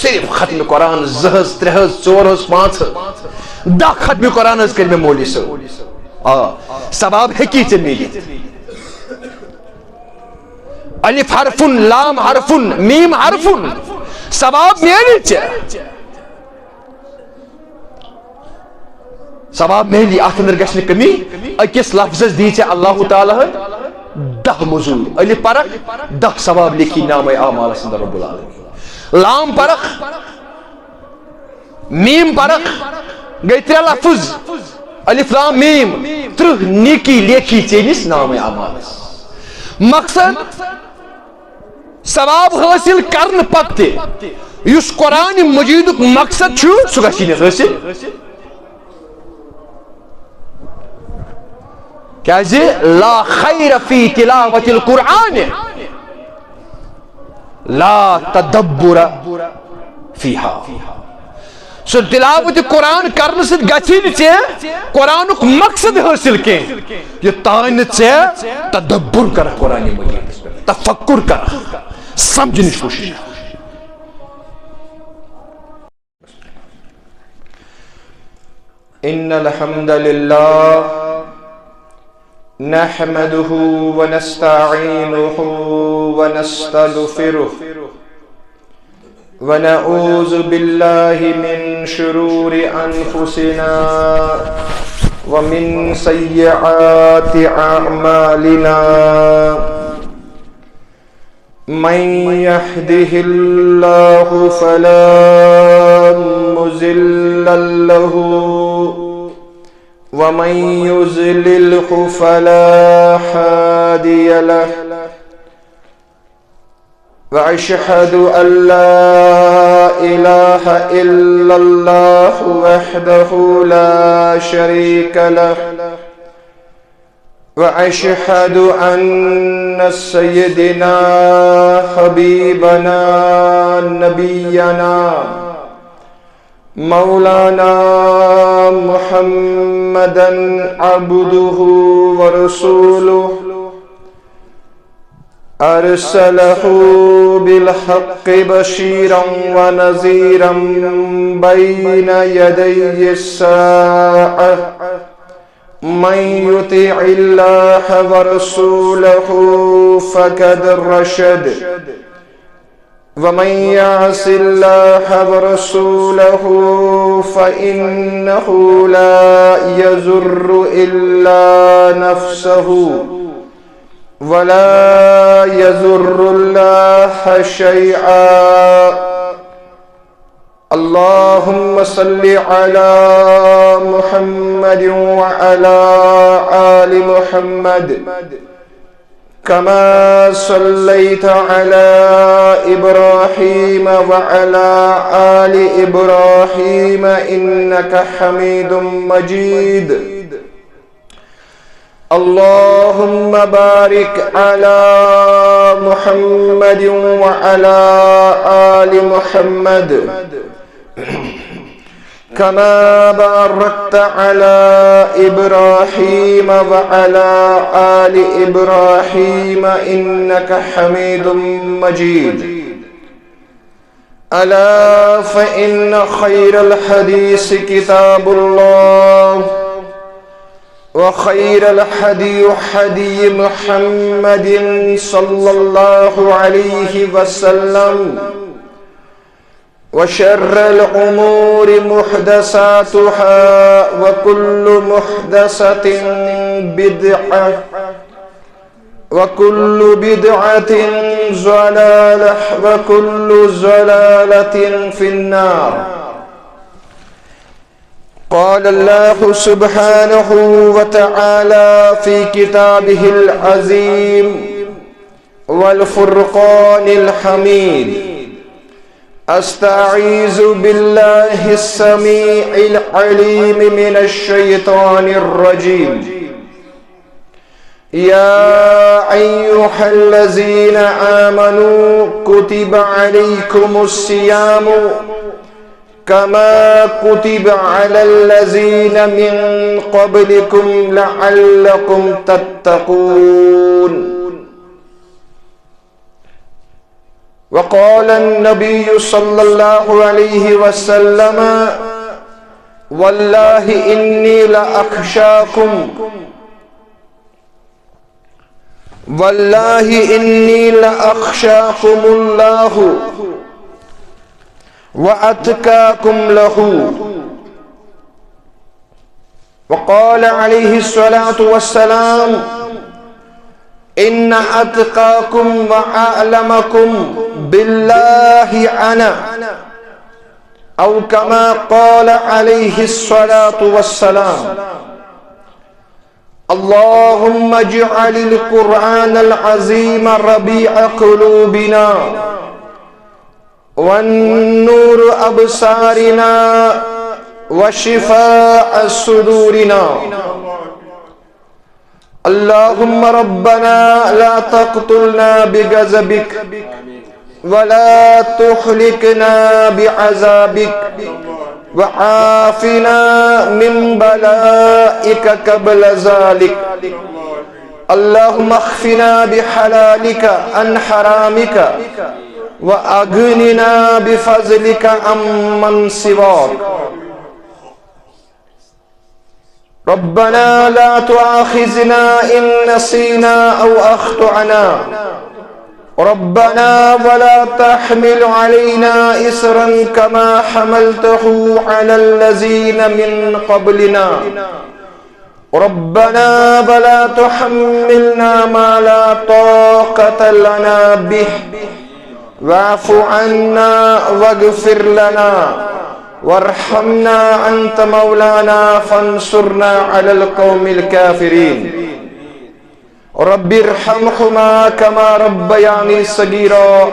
صرف ختم قرآن زہز ترہز ژورہز پانچ 10 ختم قرآن کر میں مولی صاحب ثواب ہیکی ژے ملت الف حرف لام حرف میم حرف ثواب ملی ژے ثواب ملی اتھ اندر گژھِ نہٕ کمی أکِس لفظس دی ژے اللہ تعالیٰ 10 مزور الف پرکھ 10 ثواب لکھی نام اعمال اندر رب العالمین لام پرکھ میم پرکھ گئی 3 لفظ الف لام میم 30 نیکی لیکھی چینس نام اعمال مقصد ثواب حاصل کرن پتہ یس قرآن مجید مقصد چھو سہ گژھی نہٕ حاصل کیازِ لا خیر فی تلاوت القرآن لا تدبر فیہا سو تلاوت قرآن کرنے سے گچھی نہ ژے قرآن مقصد حاصل کی یوتان ژے تدبر کر قرآن مجید تفکر کر سمجھنٕچ کوشش ان الحمد للہ نحمده ونستعينه ونستغفره ونعوذ بالله من شرور أنفسنا ومن سيئات أعمالنا من يهده الله فلا مضل له ومن يضلله فلا هادي له وأشهد أن لا إله إلا الله وحده لا شريك له وأشهد أن سيدنا حبيبنا نبينا مولانا محمدا عبده ورسوله أرسله بالحق بشيرا ونذيرا بين يدي الساعة من يطع الله ورسوله فقد رشد ومن يعص الله ورسوله فإنه لا يضر إلا نفسه ولا يضر الله شيئا اللهم صل على محمد وعلى آل محمد كما صليت على إبراهيم وعلى آل إبراهيم إنك حميد مجيد اللهم بارك على محمد وعلى آل محمد كما باركت على إبراهيم وعلى آل إبراهيم إنك حميد مجيد ألا فإن خير الحديث كتاب الله وخير الهدي هدي محمد صلى الله عليه وسلم وشر الأمور محدثاتها وكل محدثة بدعة وكل بدعة ضلالة وكل ضلالة في النار قال الله سبحانه وتعالى في كتابه العظيم والفرقان الحميد أستعيذ بالله السميع العليم من الشيطان الرجيم يا أيها الذين آمنوا كتب عليكم الصيام كما كتب على الذين من قبلكم لعلكم تتقون وقال النبي صلى الله عليه وسلم والله إني لأخشاكم الله وأتقاكم له. وقال عليه الصلاة والسلام إن أتقاكم وأعلمكم بالله أنا، أو كما قال عليه الصلاة والسلام. اللهم اجعل القرآن العظيم ربيع قلوبنا والنور أبصارنا وشفاء صدورنا. اللهم ربنا لا تقتلنا بغضبك ولا تهلكنا بعذابك وعافنا من بلائك قبل ذلك. اللهم اخفنا بحلالك عن حرامك وأغننا بفضلك عمن سواك. ربنا لا تؤاخذنا إن نسينا أو أخطأنا. ربنا ولا تحمل علينا إصرا كما حملته على الذين من قبلنا. ربنا ولا تحملنا ما لا طاقة لنا به واعف عنا واغفر لنا وارحمنا أنت مولانا فانصرنا على القوم الكافرين. رب ارحمهما كما ربياني صغيرا.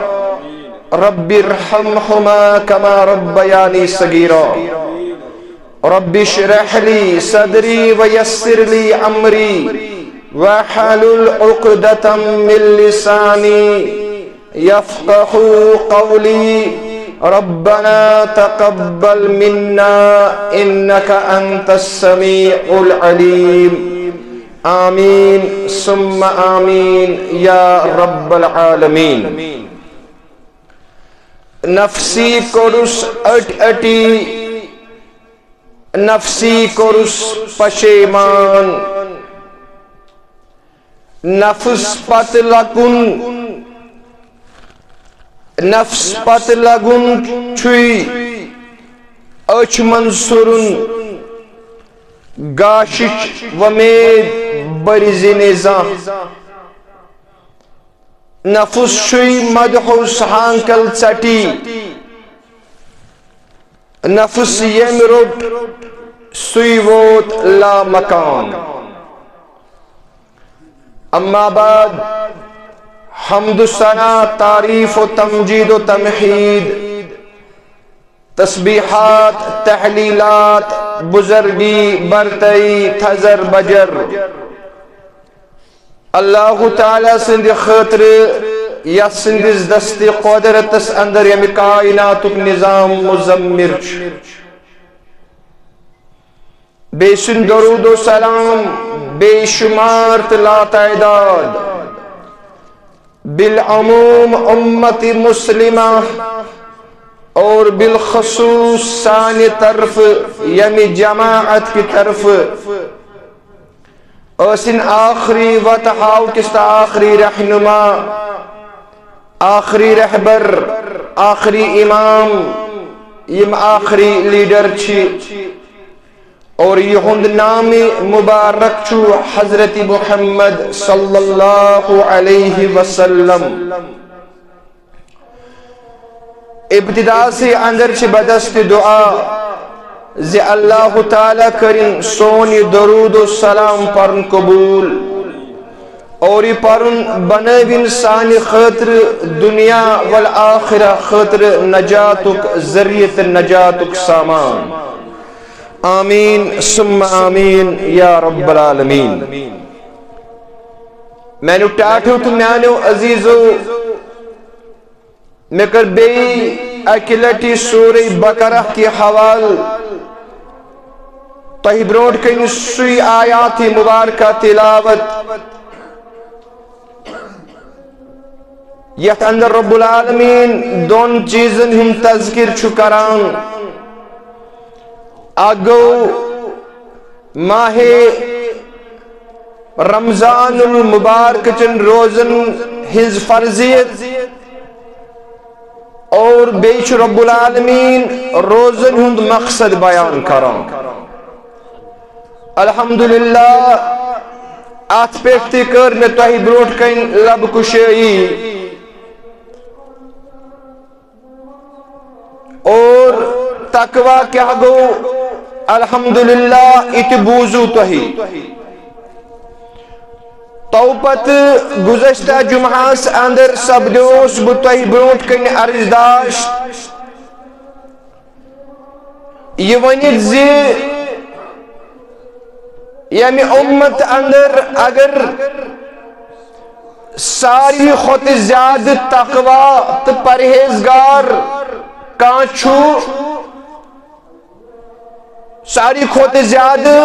رب ارحمهما كما ربياني صغيرا. رب اشرح لي صدري ويسر لي أمري واحلل عقدة من لساني يفقهوا قولي. ربنا تقبل منا إنك أنت السميع العليم. آمین ثم آمین یا رب العالمین. نفسی کورس اٹی نفسی کورس پشیمان. نفس پت لگن چھوئی اچھ منصورن گاشش ومید برز نظام. نفس شوی مدحو سہانکل چٹی. نفس یم رٹ سوی ووت لا مکان. اما بعد حمد و ثنا تعریف و تمجید و تمحید تسبیحات تحلیلات بزرگی برتئی تھزر بجر اللہ تعالی سند خاطر یا سندس دست قدرتس اندر یم کائناتک نظام مزمر. بے سن درود و سلام بے شمار لا تعداد بالعموم امت مسلمہ اور بالخصوص ثانی طرف یعنی جماعت کی طرف اسن آخری وتحاو کستا آخری رہنما آخری رہبر آخری امام یم آخری لیڈر چھی اور یہند نامی مبارک چھو حضرت محمد صلی اللہ علیہ وسلم. ابتدا سے اندر چھ بدست دعا زی اللہ تعالی کرن سونی درود و سلام پرن قبول اور پرن بنوین سانی خاطر دنیا والآخرہ خاطر نجاتک ذریعت نجاتک سامان. آمین ثم آمین یا رب العالمین. میں نے ٹاٹھو تو میانو عزیزو میں کر بی اکلٹی سورہ بقرہ کی حوال تہی برونٹ کئی سوئی آیات مبارکہ تلاوت یت اندر رب العالمین دون چیزن ہم تذکر چھو کران اگو ماہ رمضان المبارک چن روزن ہز فرضیت اور بیچ رب العالمین روزن ہند مقصد بیان کران الحمدللہ ات پیٹھ کر میں تہ بروٹ کن لب کشائی اور تقوی کیا گو الحمدللہ ات بوزو تہی توپت گزشتہ جمعہس اندر سبدوس بتہی بروٹ کن عرض داشت یہ ونیت زی یعنی امت اندر اگر ساری خود زیادہ تقوی تو پرہیزگار کان چھو ساری خود زیادہ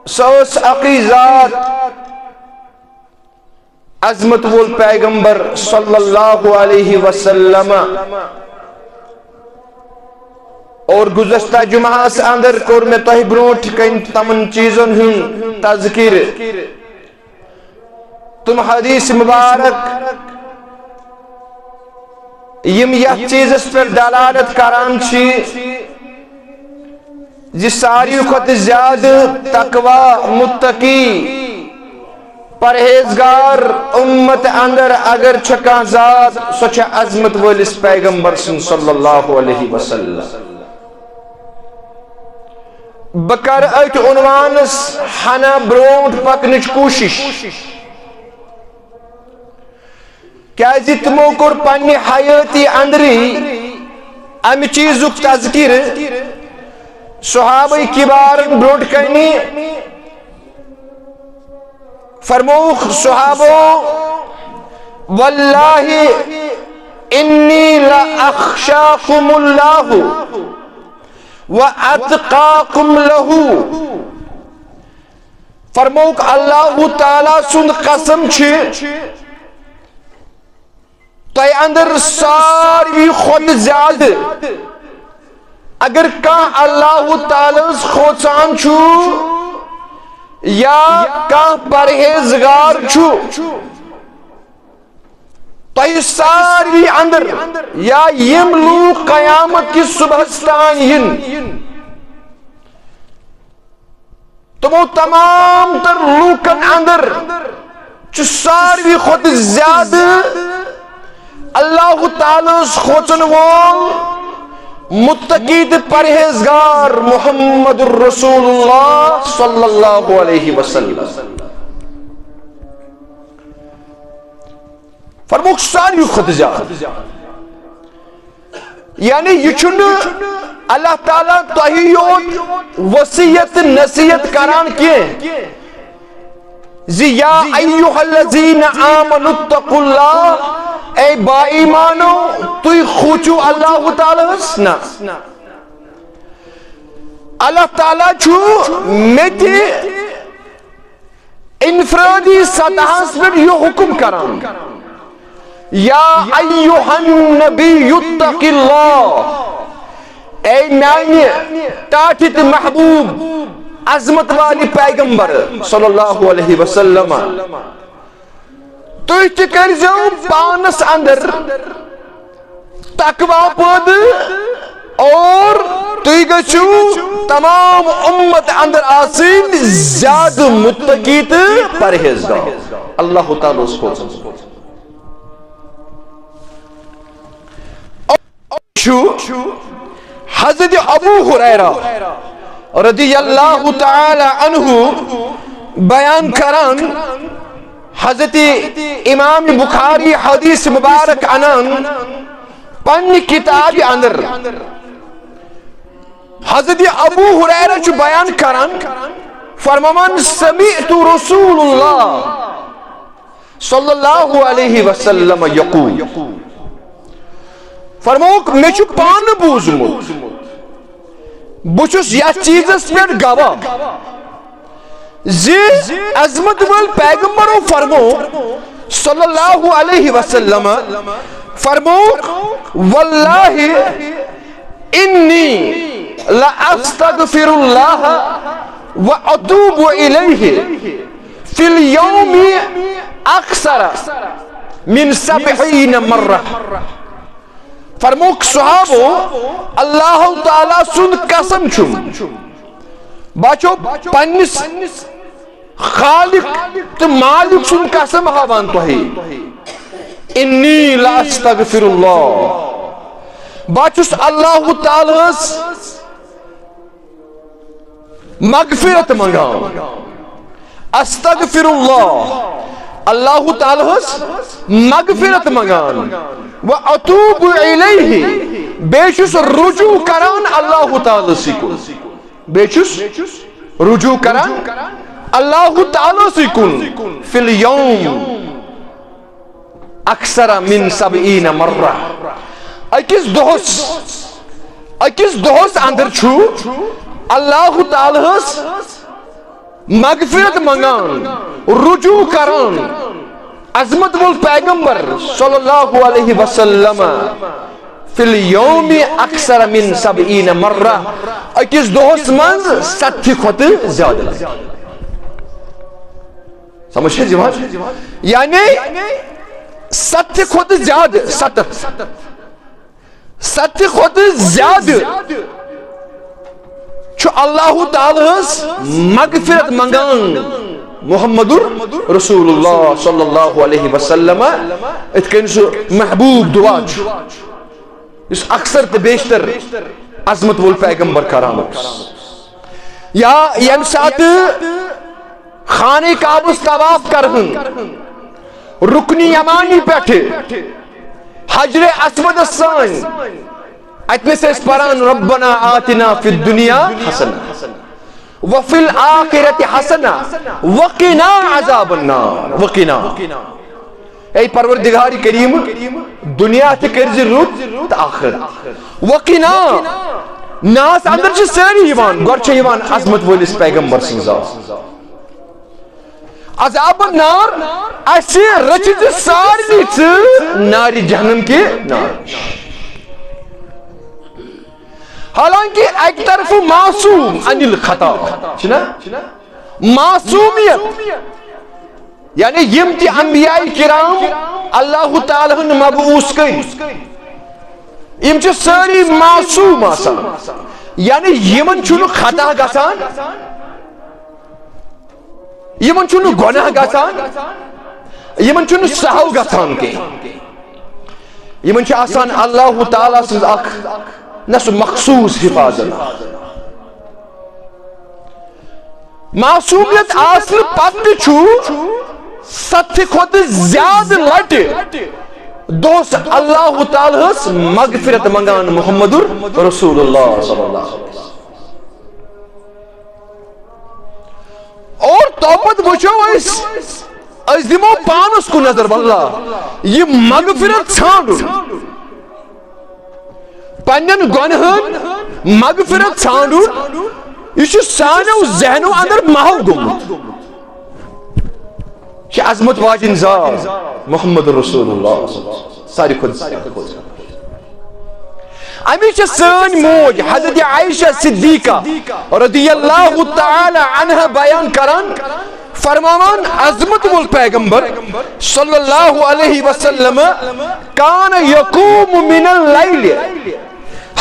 سوس عقیزات عظمت وول پیغمبر صلی اللہ علیہ وسلم اور گزشتہ جمعہ سے اندر کور میں تہ بروٹ کن تمن چیزن ہن تذکر تم حدیث مبارک یم یہ چیزس پر دلالت کران چھی جس ساری خود زیادہ تقوی متقی پرہیزگار امت اندر اگر چھکا ذات سوچ عظمت والس پیغمبر صلی اللہ علیہ وسلم بکر ایت عنوانس ہنا برونٹ پکنچ کوشش کیا تمو کور پنی حیاتی اندری ام چیزک تذکر صحابہ کبار برونٹ کنی فرموخ صحابہ واللہ انی لأخشاکم اللہ وَأَتْقَاكُمْ لَهُ فرموک اللہ تعالیٰ سند قسم چھے تو اندر ساری خود زیادہ اگر کان اللہ تعالیٰ خوچان چھو یا کان پرہیزگار چھو تو ساری اندر یا یم لوگ قیامت کی صبحستان ین تمو تمام تر لوکن اندر چو ساری خود زیادہ اللہ تعالیٰ خوچن وول متقید پرہیزگار محمد الرسول اللہ صلی اللہ علیہ وسلم فرموک ساری خود زیادہ یعنی یہ چھن اللہ تعالیٰ تحییون وصیت نصیت کران کیے یا ایوہ الذین آمنوا اتقوا اللہ اے با ایمانو توی خوچو اللہ تعالیٰ نا اللہ تعالیٰ چھو میتی انفرادی سطحاس پر یہ حکم کران یا ایوہ النبی اتق اللہ اے میانی تاٹت محبوب عظمت والی پیغمبر صلی اللہ علیہ وسلم تو کر جو پانس اندر تقوی پود اور تو گچو تمام امت اندر آسین زیادہ متقیت پرہیزگار اللہ تعالیٰ اس کو حضرت ابو ہریرہ رضی اللہ تعالی عنہ بیان کران حضرت امام بخاری حدیث مبارک انان پنی کتاب اندر حضرت ابو ہریرہ چو بیان کران فرمان سمعت رسول اللہ صلی اللہ علیہ وسلم یقول فرموک میں چھو پان بوزمت بچوس یا چیزس پر گواہ زی عظمت وال پیغمبرو فرمو صلی اللہ علیہ وسلم فرموک واللہ انی لأستغفر اللہ وأتوب الیہ فی اليوم اکثر من 70 مرہ. فرموک صحابو اللہ تعالیٰ سن قسم چھم بچو پنس خالق تو مالک سن قسم ہاوان تو ہے انی لا استغفر اللہ بچس اللہ تعالیٰ مغفرت منگان استغفر اللہ تعالیٰ مغفرت منگان وَأَتُوبُ إِلَيْهِ بیچس رجوع کران اللہ تعالیٰ سکن بیچس رجوع کران اللہ تعالیٰ سکن فی اليوم اکثر من 70 مرہ. اکس دہس اندر چھو اللہ تعالیٰ مغفرت منگان رجوع کران عظمت وال پیغمبر صلی اللہ علیہ وسلم فی اليوم اکثر من 70 مرہ اکس دہس منز 70 کھوت زیادہ. سمجھے جواب یعنی 70 کھوت زیادہ 70 کھوت زیادہ چھو اللہ تعالیٰ مغفرت منگان محمد رسول اللہ صلی اللہ علیہ وسلم اتکن سو محبوب دعا اس اکثر تو بیشتر عظمت وال پیغمبر کرام یا یم سات خانہ کعبہ طواف کرہن رکن یمانی پیٹھے حجر اسود سان اتنے سے اس پران ربنا آتنا فی الدنیا حسنہ وفی الآخرت حسنہ وقنا عذاب النار. وقنا اے پروردگار کریم دنیا تے کرز رود تا آخرت وقنا ناس اندر چھ ساری یوان گوڑ چھ یوان عظمت وولس پیغمبر سنزا عذاب النار ایسی رچد ساری چھ ناری جہنم کے نار. حالانکہ ایک طرف معصوم عن الخطا چھنا معصومیت یعنی یم تی انبیاء کرام اللہ تعالیٰ مبعوث کئی یم چھ ساری معصوم آسان یعنی یمن چھنو خطا گسان یمن چھنو گناہ گسان یمن چھنو سہو گسان کے یمن چھ آسان اللہ تعالیٰ سز اخ نس مخصوص حفاظت. معصومیت آسن پتہ چھو 70 کھوت زیادہ لٹہ دوست اللہ تعالیٰ مغفرت منگان محمد رسول اللہ صلی اللہ علیہ وسلم. اور توبت وچھو اس دمو پانس کو نظر واللہ یہ مغفرت ژھانڈن پنن گنہن مغفرت ژھانڈن یہ سانو ذہنو اندر محو گومت یہ عظمت واجن ذات محمد رسول اللہ ساری خود امی چھ سن موج حضرت عائشہ صدیقہ رضی اللہ تعالی عنہ بیان کران فرمان عظمت وال پیغمبر صلی اللہ علیہ وسلم کان یقوم من اللیل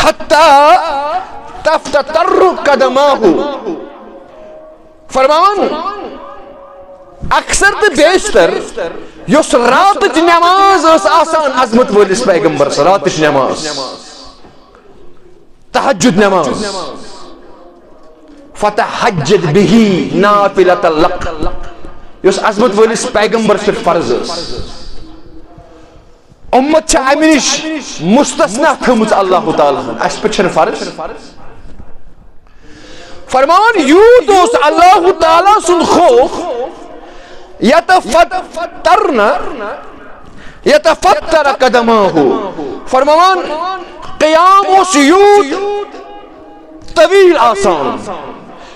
حتی تفتتر قدماہ. فرمان اکثر تو بیشتر یس رات نماز اس آسان عظمت والس پیغمبر رات نماز تہجد نماز فتحجد به نافلۃ لک یس عظمت والس پیغمبر سے فرض امت چھ امہ نش مستثنا تھمت اللہ تعالیٰ اس پہ چھن فرض. فرمان یوت اس اللہ تعالیٰ سن خوف یتفتر قدماہ. فرمان قیام اس یوت طویل آسان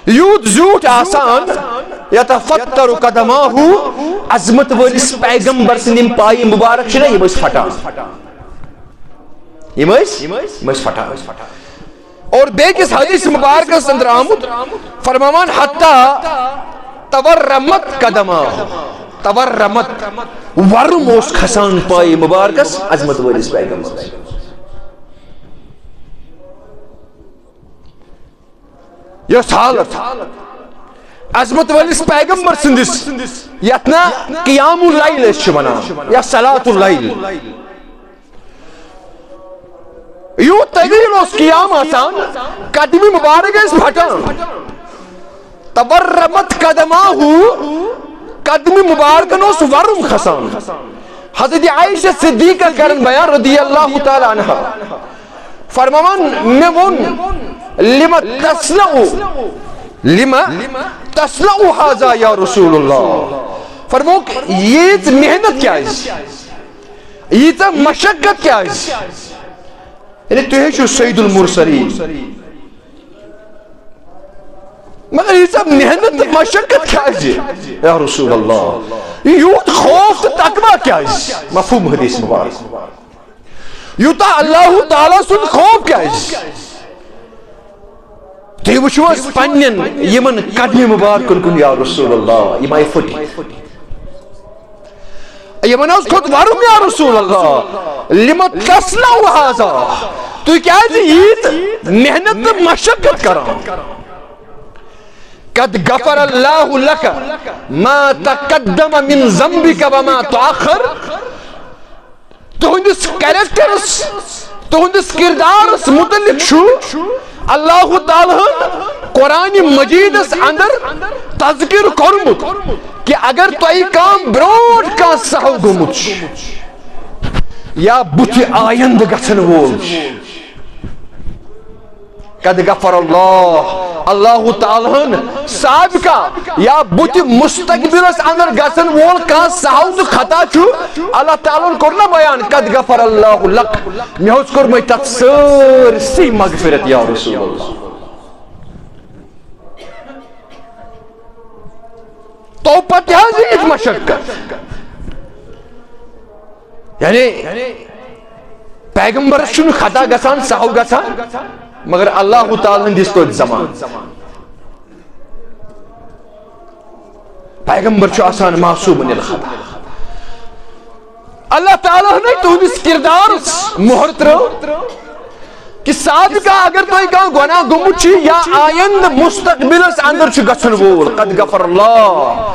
یوت زیوت آسان یتفتر قدماہ عظمت ولس پیغمبر سندم پائی مبارک چھنا یم ٲسۍ پھٹان یم ٲسۍ پھٹان اور بیکس حدیث مبارکس اندر آمد فرماوان حتی تورمت قدمہ تورمت ورم اوس کھسان پائی مبارکس عظمت ولس پیغمبر یس حالت عظمت ولس پیغمبر سندس یتنا قیام اللیل اس ونان یا صلاۃ اللیل یو طویل اس قیام آسان قدمی مبارک اس پھٹان تورمت قدماہ قدمی مبارکن اس ورم خسان حضرت عائشہ صدیقہ کرن بیان رضی اللہ تعالی عنہ فرماوان میں ون لما تصنعو حاضا یا رسول اللہ فرموک یہ محنت کیا ہے یہ مشقت کیا ہے یعنی تو ہے سید المرسلین مگر یہ سب محنت مشقت کیا ہے یا رسول اللہ یوت خوف تقوی کیا ہے مفہوم حدیث مبارک یوتا اللہ تعالیٰ سن خوف کیا ہے تی وچھوس پنن یمن قدم مبارکن کن یا رسول اللہ یمائی فٹی یمن اس خود ورم یا رسول اللہ لما تصنعو حاضا تو کیا ہے یہ محنت مشقت کران قد غفر اللہ لک ما تقدم من ذنبک وما تؤخر تہندس کریکٹرس تہندس کردارس متعلق چھو اللہ تعالیٰ قرآن مجیدس اندر تذکر کرمت کہ اگر تۄہہِ کانٛہہ برونٛٹھ کانٛہہ سہو گوٚمُت چھُ یا بُتھِ آیندٕ گژھن وول چھُ قد غفر اللہ تعالیٰ سابقہ یا بُتھِ مستقبلس اندر گژھن وول کانٛہہ سہو تہٕ خطا چھُ اللہ تعالیٰ کوٚر نا بیان قد غفر اللہ لک مےٚ اوس کوٚرمُت تتھ سٲرسٕے مغفرت یا رسول اللہ تو پتہ حظ یہ مشقت یعنی پیغمبرس چھُنہٕ خطا گژھان سہو گژھان مگر اللہ تعالیٰ دِس توتہِ زمان پیغمبر چھُ آسان معصوم من الخطا اللہ تعالیٰ نے تہندس کردارس مہر ترٲو کہ سابقہ اگر تۄہہِ کانٛہہ گۄناہ گوٚمُت چھُ یا آیندٕ مستقبلس اندر چھُ گژھن وول قد غفر اللہ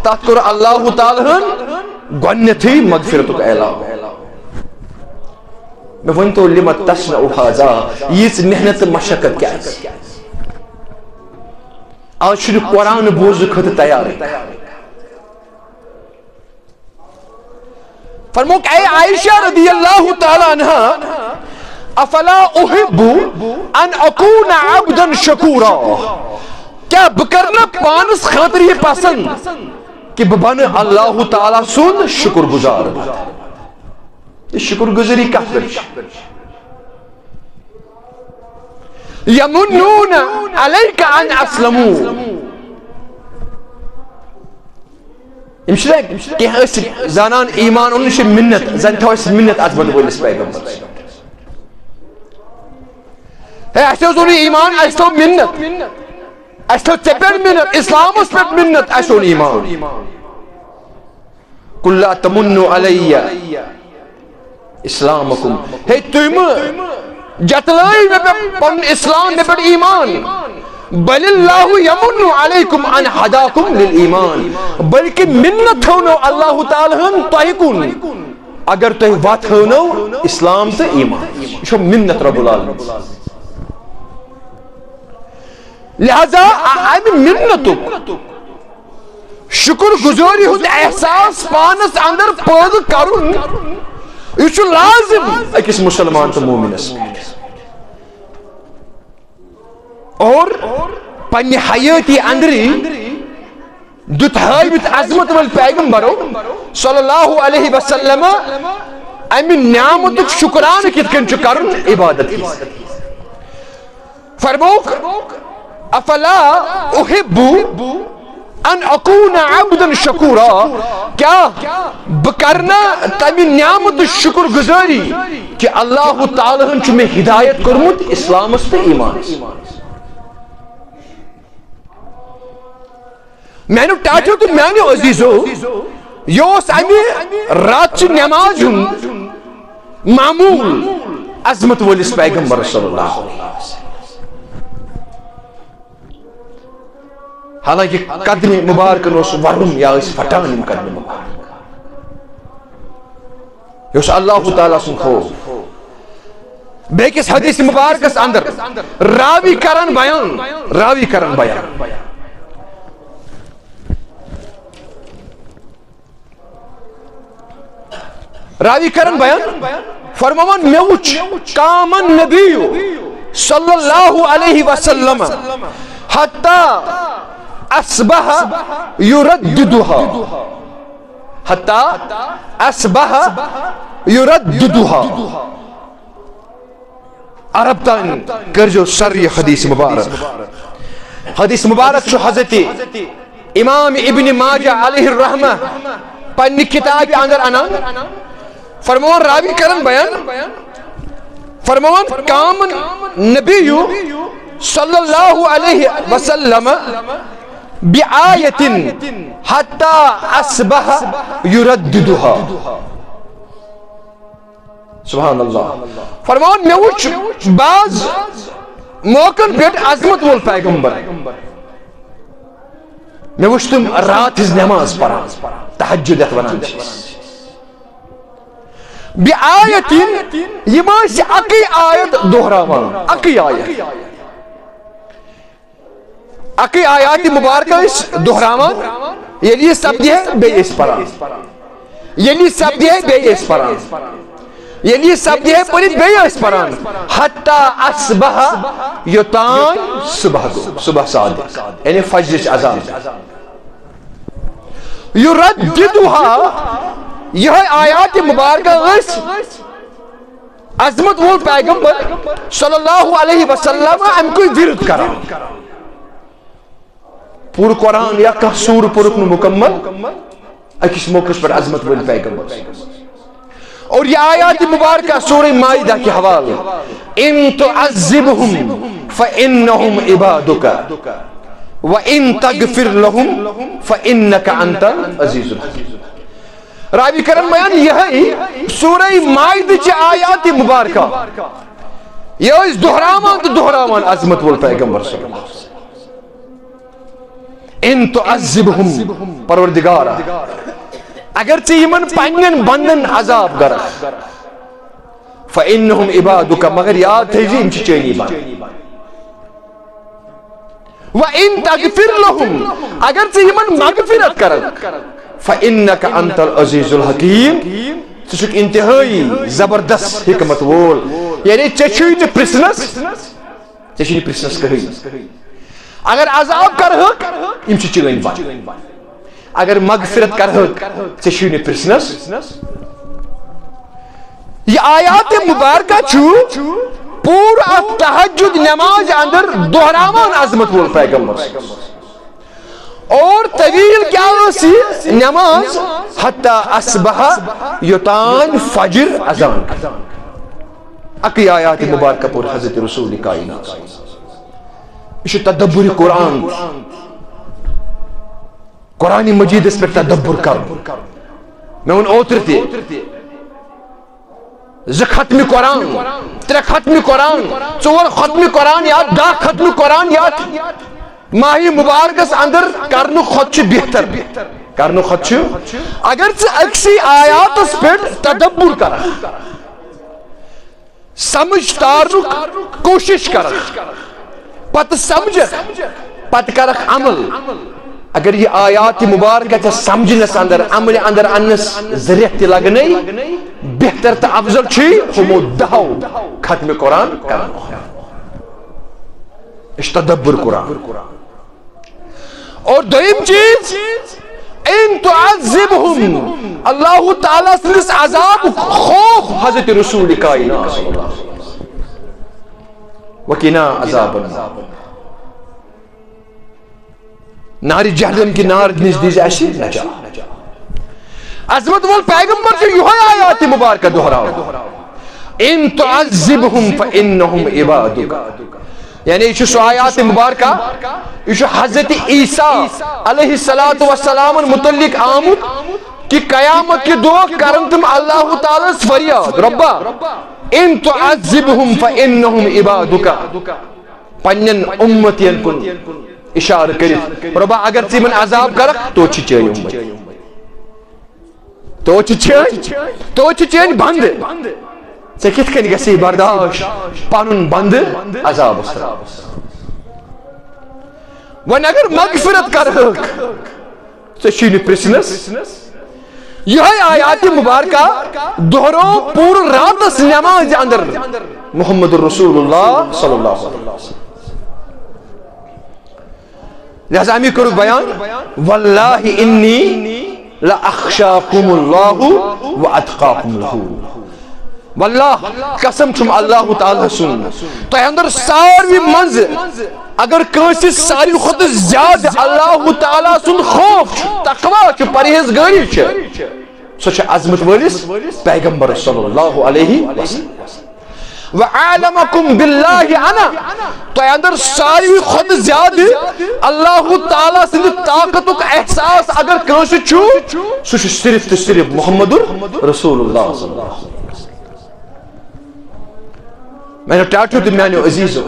تتھ کوٚر اللہ تعالیٰ گۄڈنیتھٕے مغفرتُک اعلان میں ونتو لما تصنعو حاضا یہ محنت مشقت کیا ہے آج چھُ قرآن بوزنہٕ خٲطرٕ تیار فرموک اے عائشہ رضی اللہ تعالی عنہ افلا احب ان اکون عبدا شکورا کیا بکرنا پانس خاطر یہ پسند کہ ببن اللہ تعالی سن شکر گزار یہ شکر گزاری کت پر یمنون علیک ان اسلموا کہ زانان ایمان انش منت زن تھو منت عظمت ولس پیغمبر ہے اسو زونی ایمان اسو منت اسو چپن منت اسلام اس پر منت اسو ایمان قل لا تمنوا علی اسلامکم ہے تم جتلائی میں پن اسلام میں پر ایمان بل اللہ یمن علیکم ان ہداکم للایمان بلکہ منت ہونو اللہ تعالی ہن تہکن اگر تہ وات ہونو اسلام تو ایمان شو منت رب العالمین لہذا ام منتک شکر گزاری ہند احساس پانس اندر پید کرن یہ لازم اکس مسلمان تو مومنس اور پنہ حیاتی اندری دت ہائیت عظمت ول پیغمبرو صلی اللہ علیہ وسلم امہ نعمتک شکرانہ کت کن کرن عبادت کی فرموک افلا احب ان اکون عبدا شکورا کیا بکرنا تمی نعمت شکر گزاری کہ اللہ تعالیٰ ہن چھ میں ہدایت کرمت اسلام است ایمان میں نے ٹاٹو تو میں نے عزیزو یہ امی رات نماز ہن معمول عظمت ولس پیغمبر صلی اللہ علیہ وسلم حالانکہ قدم مبارک نوس ورم یا اس پھٹان قدم مبارک یوس اللہ تعالیٰ سن خوف بیکس حدیث مبارکس اندر راوی کرن بیان راوی کرن بیان فرمان میں وچ کامن نبی صلی اللہ علیہ وسلم حتی اصبح يرددها حتى اصبح يرددها عرب تان کرجو سری حدیث مبارک شو حضرت امام ابن ماجہ علیہ الرحمہ پنی کتاب اندر انا فرمان راوی کرن بیان فرمان کامن نبی صلی اللہ علیہ وسلم بآیت حتی اصبح یرددها سبحان اللہ فرمان میں وچ بعض موقع پیٹ عظمت وول پیغمبر میں وچ تم رات ہز نماز پڑھان تہجد ونان بآیت یہ ماس اکی آیت دہراوان اکی آیات مبارکہ اس دہراوان یلی سبدی ہے بے اس پران یلی سبدی ہے بے اس پران یلی سبدی ہے پولیت بے اس پران حتی اصبح یوتان صبح گو صبح صادق یعنی فجر اذان یرددها یہ آیات مبارکہ اس عظمت وول پیغمبر صلی اللہ علیہ وسلم ہم کوئی ورد کرا پور قرآن یا کہ سور پرکن مکمل اکس موقع پر عظمت وول پیغمبر اور یہ آیات مبارکہ سورہ مائدہ کی حوالے ان تعذبهم فإنهم عبادك وإن تغفر لهم فإنك أنت العزيز الحكيم راوی کرن بیان یہ سورہ مائدہ کی آیات مبارکہ یہ اس دہرامان عظمت وول پیغمبر صلی اللہ علیہ وسلم ان تعذبهم پروردگار اگر چیمن پنین بندن عذاب گر فإنهم عبادك مگر یاد تھے جی انچ چینی بان وَإِن تَغْفِرْ لَهُمْ اگر چیمن مغفرت کرن فَإِنَّكَ أَنْتَ الْعَزِيزُ الْحَكِيمُ ژٕ چھُکھ انتہائی زبردست حکمت وول یعنی ژےٚ چھُے پرژھنس کہٕنۍ اگر عذاب کرہک یم چھ چٲنۍ بن اگر مغفرت کرہک ژےٚ چھُے نہٕ پرژھنس یہ آیات مبارکہ چھُ پورا تہجد نماز اندر دہراوان عظمت وول پیغمبر اور طویل کیا ہوسی نماز حتی اصبح یوتان فجر اذان اکی آیات مبارکہ پور حضرت رسول کائنات یہ تدبر قرآن مجید اس پر تدبر کر میں ان اوتر تھی ز ختم قرآن ترے ختم قرآن ژور ختم قرآن یا 10 ختم قرآن یا ماہی مبارکس اندر کرنو خود چھ بہتر کرنو خود چھ اگر اکسی آیات اس پر تدبر کر سمجھ تارک کوشش کر پت سمجھ پت کرک عمل اگر یہ آیات مبارکہ چھ سمجھنس اندر عمل اندر انس ذریعہ تی لگنے بہتر تا افضل چھ ہمو دہو ختم قرآن کرنو اس تدبر قرآن اور دویم چیز ان تعذبهم اللہ تعالیٰ سنس عذاب خوف حضرت رسول کائنات صلی اللہ علیہ وسلم وقنا عذاب النار نار جہنم کی نار نش دیز ایسی نجات. عظمت وول پیغمبر سے یہ آیات مبارکہ دہراؤ. ان تعذبهم فانهم عبادك. یعنی یہ سو آیات مبارکہ یہ حضرت عیسیٰ علیہ السلام متعلق آمد کہ قیامت کے دعا کرن تم اللہ تعالیٰ فریاد ربا ان تعذبهم فانهم عبادك. پنن امتین کن اشارہ کرت ربا اگر تی من عذاب کرک تو چین امت تو چین بند ژے کتھ کن گژھی برداشت پنن بند عذاب ون اگر مغفرت کرک ژے چھی پرژھنس. یہ آیات مبارکہ دہرو پور راتس نماز اندر محمد رسول اللہ صلی اللہ علیہ وسلم. لہذا امی کرو بیان واللہ انی لأخشاکم اللہ واتقاکم لہو. واللہ قسم چھم اللہ تعالیٰ سن تو اندر ساروی منز اگر کنسی ساری خود زیادہ اللہ تعالیٰ سن خوف تقوی پرہیزگاری سو عظمت ولس پیغمبر صلی اللہ علیہ وسلم. وَعَالَمَكُمْ بِاللَّهِ عَنَا تو اندر ساری خود زیادہ اللہ تعالیٰ سے طاقتک احساس اگر کنسی چھو سو صرف تو صرف محمد رسول اللہ صلی اللہ علیہ وسلم. میں نے ٹاٹو تو میں نے عزیزو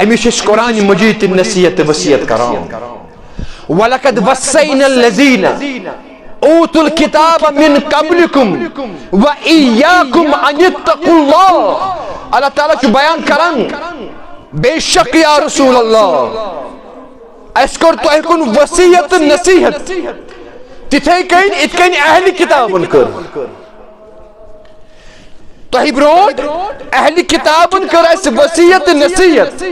امیش اس قرآن مجید نصیحت وصیت کرام. وَلَقَدْ وَصَّيْنَا الَّذِينَ اوتوا الكتاب من قبلكم وَإِيَّاكُمْ أَنِ اتَّقُوا اللَّهِ. اللہ تعالیٰ چھو بیان کرن بے شک یا رسول اللہ اس کر تو ایکن وصیت نصیحت تتھے کہیں اتکن اہل کتابن کر تو ہی برود اہل کتابن کر اس وصیت نصیحت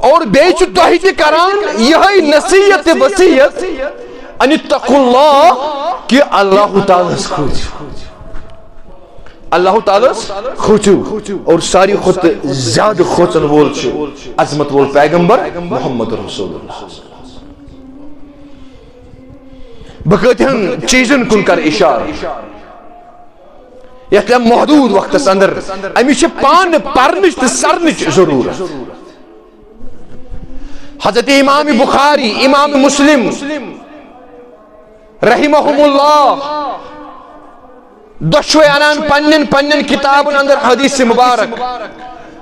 اور بیچ تو ہی تی کران یہی نصیحت وصیت ان اتقوا اللہ کہ اللہ تعالیٰ کھوچو اللہ تعالیٰ کھوچو اور ساری خود زیادہ کھوچن وول چھو عظمت وول پیغمبر محمد رسول اللہ. بکتہن چیزن کن کر اشارہ یتلم محدود وقت اندر امیش پان پرنش تے سرنش ضرورت. حضرت امام بخاری امام مسلم رحمہم اللہ دشوے انان پنن کتابن اندر حدیث مبارک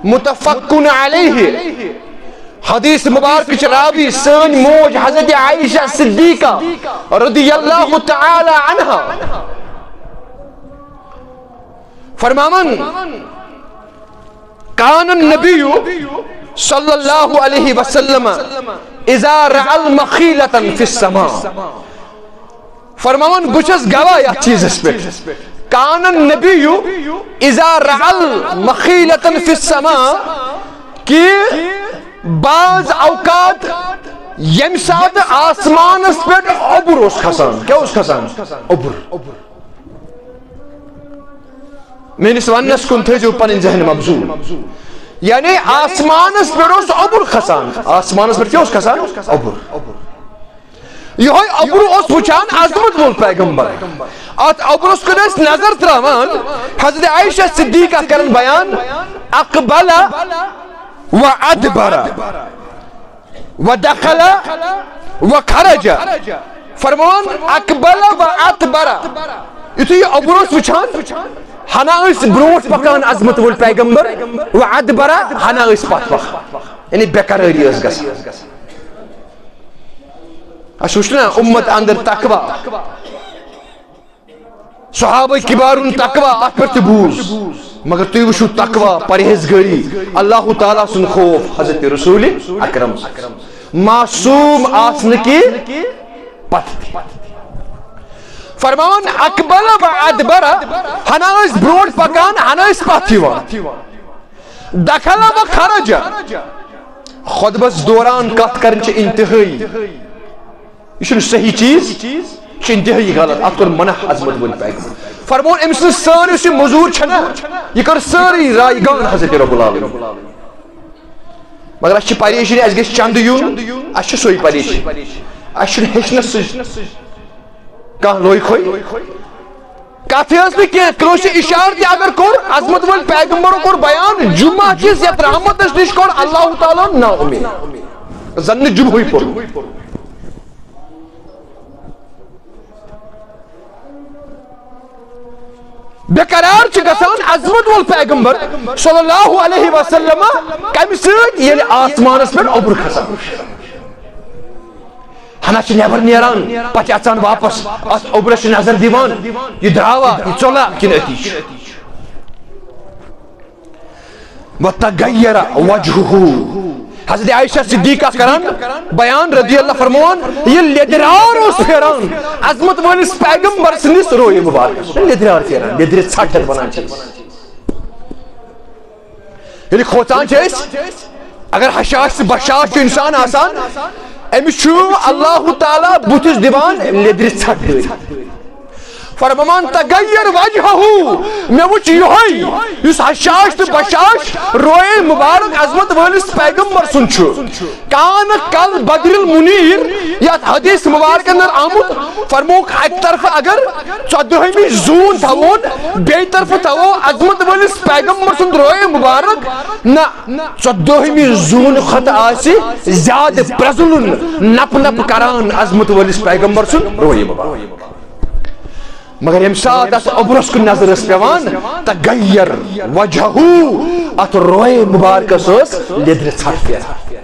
متفقن علیہ حدیث مبارک راوی سن موج حضرت عائشہ صدیقہ رضی اللہ تعالی عنہ فرمامن کان النبی صلی اللہ علیہ وسلم اذا رعى المخیلة فی السماء. فرماون بچس گواہ یا چیز اس پہ کان النبی اذا رعى المخیلة فی السماء کہ بعض اوقات یم ساتھ آسمان اس پہ عبر اس کھسان. کیا اس کھسان؟ عبر. میں نے سوانس کن تھے جو پن ذہن مبزول یعنی آسمان اس پر اس عبر کھسان. آسمان اس پر کیا اس کھسان؟ عبر. یہ عبر اس بچان عظمت بول پیغمبر آت عبر اس کنس نظر ترامان حضرت عائشہ صدیقہ کرن بیان اقبل و ادبر و دخل و خرج. فرمان اقبل و ادبر یہ تو یہ عبر اس بچان ہنا اس بروٹ پکان عظمت وول پیغمبر و ادبر ہنا اس پات پک یعنی بیقراری اس گس اشوشنا امت اندر تقوی صحابہ کبارن تقوی ات پر تبوز مگر تُوی وشو تقوی پرہیزگاری اللہ تعالیٰ سن خوف حضرت رسول اکرم معصوم آسن کی پت. فرمان اقبل و ادبر ہنا اس بروٹ پکان ہنا اس پت دخل و خرج خطبس دوران کت کرن چھ انتہائی یہ صحیح چیز چھ انتہائی غلط ات کر منع عظمت ول پیغمبر. فرمون امس ساری سی مزور چھنا یہ کر ساری رائے گان حضرت رب العالمین. مگر اس پریشانی اس گژھِ چند یُن اس سوے پریشانی اس ہیچنس کانٛہہ لوے کھوے کتھ ٲس نہٕ کینٛہہ کٲنٛسہِ اِشارٕ تہِ اگر کوٚر عظمت وٲلۍ پیغمبرو کوٚر بیان جمعہ کِس یتھ رحمتس نِش کوٚر اللہ تعالیٰ نا امید زن نہٕ جمعہٕے پوٚر بے قرار چھ گژھان عظمت وول پیغمبر صلی اللہ علیہ وسلم کمہِ سۭتۍ ییٚلہِ آسمانس پٮ۪ٹھ اوٚبُر کھسان ہنا چھ نیبر نیران پتہ اژان واپس اتھ اوٚبرس چھ نظر دِوان یہِ درٛاوا یہِ ژوٚلا کِنہٕ أتی چھُ وتغیر وجهه حضرت عائشہ صدیقہ کران بیان رضی اللہ فرمان یہ لیدرار اوس پھیران عظمت وٲلِس پیغمبر سٕنٛدِس رویہِ مبارکس لیدرار پھیران لیدرِ ژھٹھ بنان چھِ ییٚلہِ کھوژان چھِ أسۍ اگر حشاش تہٕ بشاش چھُ انسان آسان أمِس چھُ اللہ تعالیٰ بُتھِس دِوان لیدرِ ژھٹھ دٲرِتھ فرمان تغیر وجهه میں وچھ یہوے یس حشاش تو بشاش روئے مبارک عظمت وٲلِس پیغمبر سُنٛد چھُ کان کل بدر المنیر یتھ حدیث مبارک اندر آمُت فرموک اکہِ طرفہٕ اگر 14ہمہِ زوٗن تھاوون بیٚیہِ طرفہٕ تھاوو عظمت وٲلِس پیغمبر سُنٛد روئے مبارک نہ 14ہمہِ زوٗنہِ کھۄتہٕ آسہِ زیادٕ پرٛزلُن نپ نپ کران عظمت وٲلِس پیغمبر سُنٛد روئے مبارک مگر یم سات اس اوبرس کن نظر اس پیوان تغیر وجهه ات روئے مبارکس اس لیدر ژھٹھ پھیران